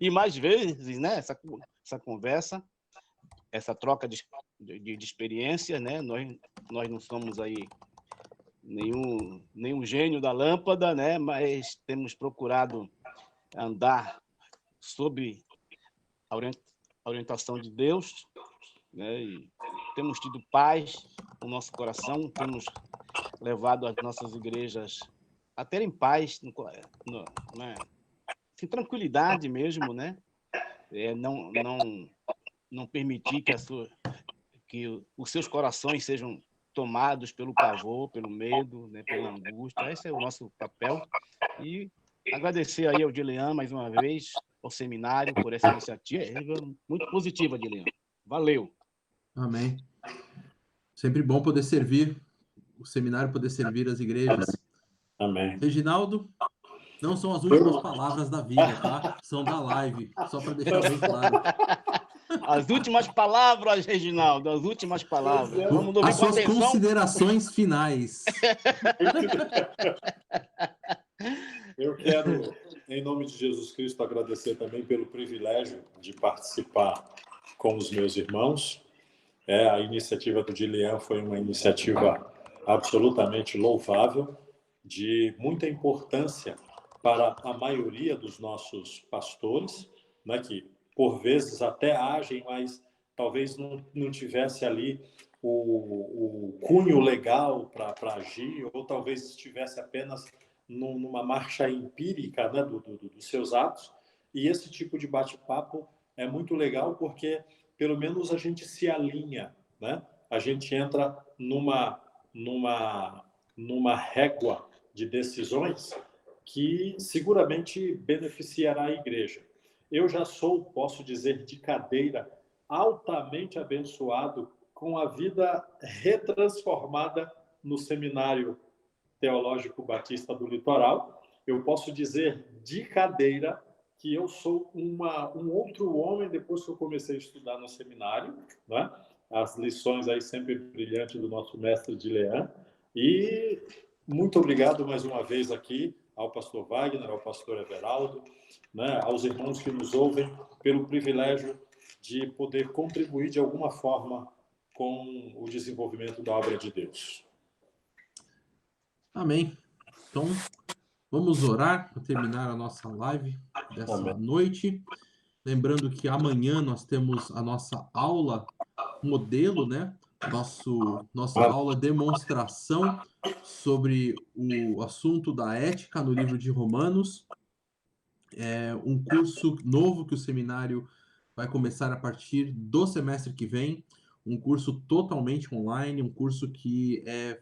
[SPEAKER 3] e mais vezes, né? Essa conversa, essa troca de experiência, né? Nós não somos aí nenhum gênio da lâmpada, né? Mas temos procurado andar sob a orientação de Deus, né? E temos tido paz no nosso coração, temos levado as nossas igrejas a terem paz, né? Assim, tranquilidade mesmo, né? Não permitir que os seus corações sejam tomados pelo pavor, pelo medo, né? Pela angústia. Esse é o nosso papel. E agradecer aí ao Dilean mais uma vez, ao seminário, por essa iniciativa muito positiva, Dilean. Valeu.
[SPEAKER 1] Amém. Sempre bom poder servir, o seminário poder servir as igrejas.
[SPEAKER 4] Amém.
[SPEAKER 1] Reginaldo, não são as últimas palavras da vida, tá? São da live, só para deixar bem claro.
[SPEAKER 3] As últimas palavras, Reginaldo, as últimas palavras. Vamos ouvir
[SPEAKER 1] as
[SPEAKER 3] com
[SPEAKER 1] suas
[SPEAKER 3] atenção.
[SPEAKER 1] Considerações finais.
[SPEAKER 4] Eu quero, em nome de Jesus Cristo, agradecer também pelo privilégio de participar com os meus irmãos. A iniciativa do Dilean foi uma iniciativa absolutamente louvável, de muita importância para a maioria dos nossos pastores, né, que por vezes até agem, mas talvez não tivesse ali o cunho legal para agir, ou talvez estivesse apenas numa marcha empírica, né, dos seus atos. E esse tipo de bate-papo é muito legal porque pelo menos a gente se alinha, né? A gente entra numa régua de decisões que seguramente beneficiará a igreja. Eu já sou, posso dizer, de cadeira, altamente abençoado com a vida retransformada no Seminário Teológico Batista do Litoral. Eu posso dizer de cadeira que eu sou um outro homem depois que eu comecei a estudar no seminário, né? As lições aí sempre brilhantes do nosso mestre Dilean. E muito obrigado mais uma vez aqui ao pastor Wagner, ao pastor Everaldo, né? Aos irmãos que nos ouvem, pelo privilégio de poder contribuir de alguma forma com o desenvolvimento da obra de Deus.
[SPEAKER 1] Amém. Então, vamos orar para terminar a nossa live dessa noite. Lembrando que amanhã nós temos a nossa aula modelo, né? Nossa aula demonstração sobre o assunto da ética no livro de Romanos. É um curso novo que o seminário vai começar a partir do semestre que vem. Um curso totalmente online, um curso que é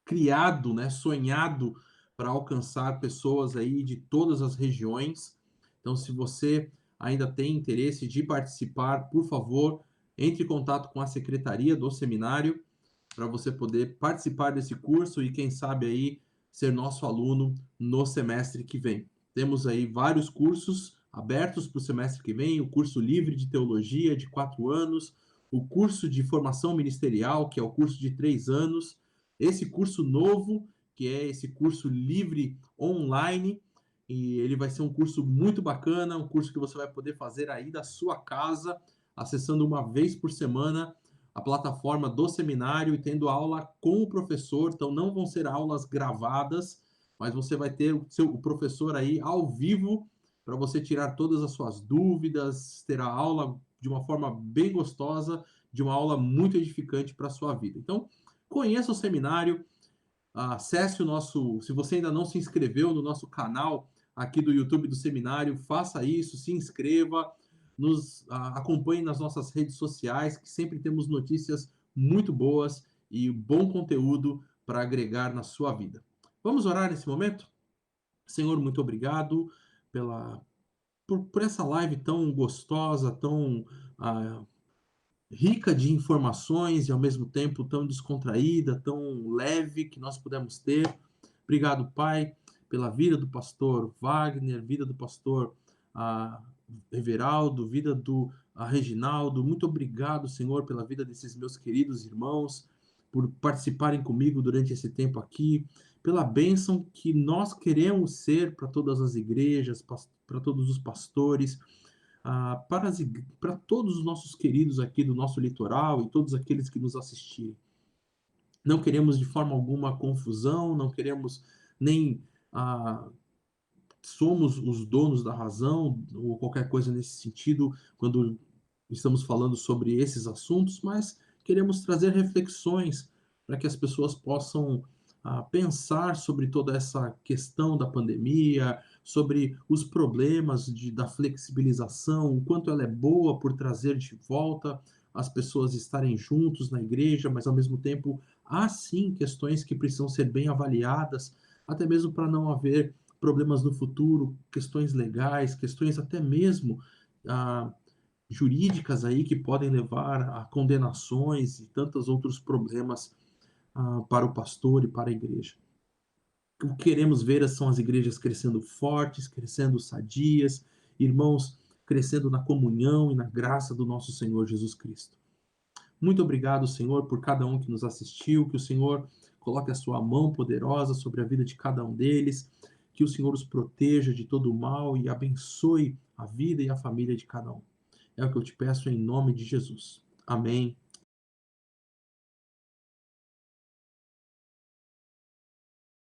[SPEAKER 1] criado, né, sonhado para alcançar pessoas aí de todas as regiões. Então, se você ainda tem interesse de participar, por favor, entre em contato com a secretaria do seminário para você poder participar desse curso e, quem sabe, aí ser nosso aluno no semestre que vem. Temos aí vários cursos abertos para o semestre que vem, o curso livre de teologia de 4 anos, o curso de formação ministerial, que é o curso de 3 anos, esse curso novo, que é esse curso livre online, e ele vai ser um curso muito bacana, um curso que você vai poder fazer aí da sua casa, acessando uma vez por semana a plataforma do seminário e tendo aula com o professor. Então não vão ser aulas gravadas, mas você vai ter o professor aí ao vivo para você tirar todas as suas dúvidas, ter a aula de uma forma bem gostosa, de uma aula muito edificante para a sua vida. Então, conheça o seminário, acesse o nosso, se você ainda não se inscreveu no nosso canal aqui do YouTube do seminário, faça isso, se inscreva, nos acompanhe nas nossas redes sociais, que sempre temos notícias muito boas e bom conteúdo para agregar na sua vida. Vamos orar nesse momento? Senhor, muito obrigado por essa live tão gostosa, tão rica de informações e ao mesmo tempo tão descontraída, tão leve que nós pudemos ter. Obrigado, Pai, pela vida do pastor Wagner, vida do pastor Everaldo, vida do Reginaldo. Muito obrigado, Senhor, pela vida desses meus queridos irmãos, por participarem comigo durante esse tempo aqui, pela bênção que nós queremos ser para todas as igrejas, para todos os pastores, para todos os nossos queridos aqui do nosso litoral e todos aqueles que nos assistirem. Não queremos de forma alguma confusão, não queremos nem somos os donos da razão ou qualquer coisa nesse sentido quando estamos falando sobre esses assuntos, mas queremos trazer reflexões para que as pessoas possam pensar sobre toda essa questão da pandemia, sobre os problemas da flexibilização, o quanto ela é boa por trazer de volta as pessoas estarem juntos na igreja, mas ao mesmo tempo há sim questões que precisam ser bem avaliadas, até mesmo para não haver problemas no futuro, questões legais, questões até mesmo jurídicas aí que podem levar a condenações e tantos outros problemas para o pastor e para a igreja. O que queremos ver são as igrejas crescendo fortes, crescendo sadias, irmãos crescendo na comunhão e na graça do nosso Senhor Jesus Cristo. Muito obrigado, Senhor, por cada um que nos assistiu, que o Senhor coloque a sua mão poderosa sobre a vida de cada um deles, que o Senhor os proteja de todo o mal e abençoe a vida e a família de cada um. É o que eu te peço em nome de Jesus. Amém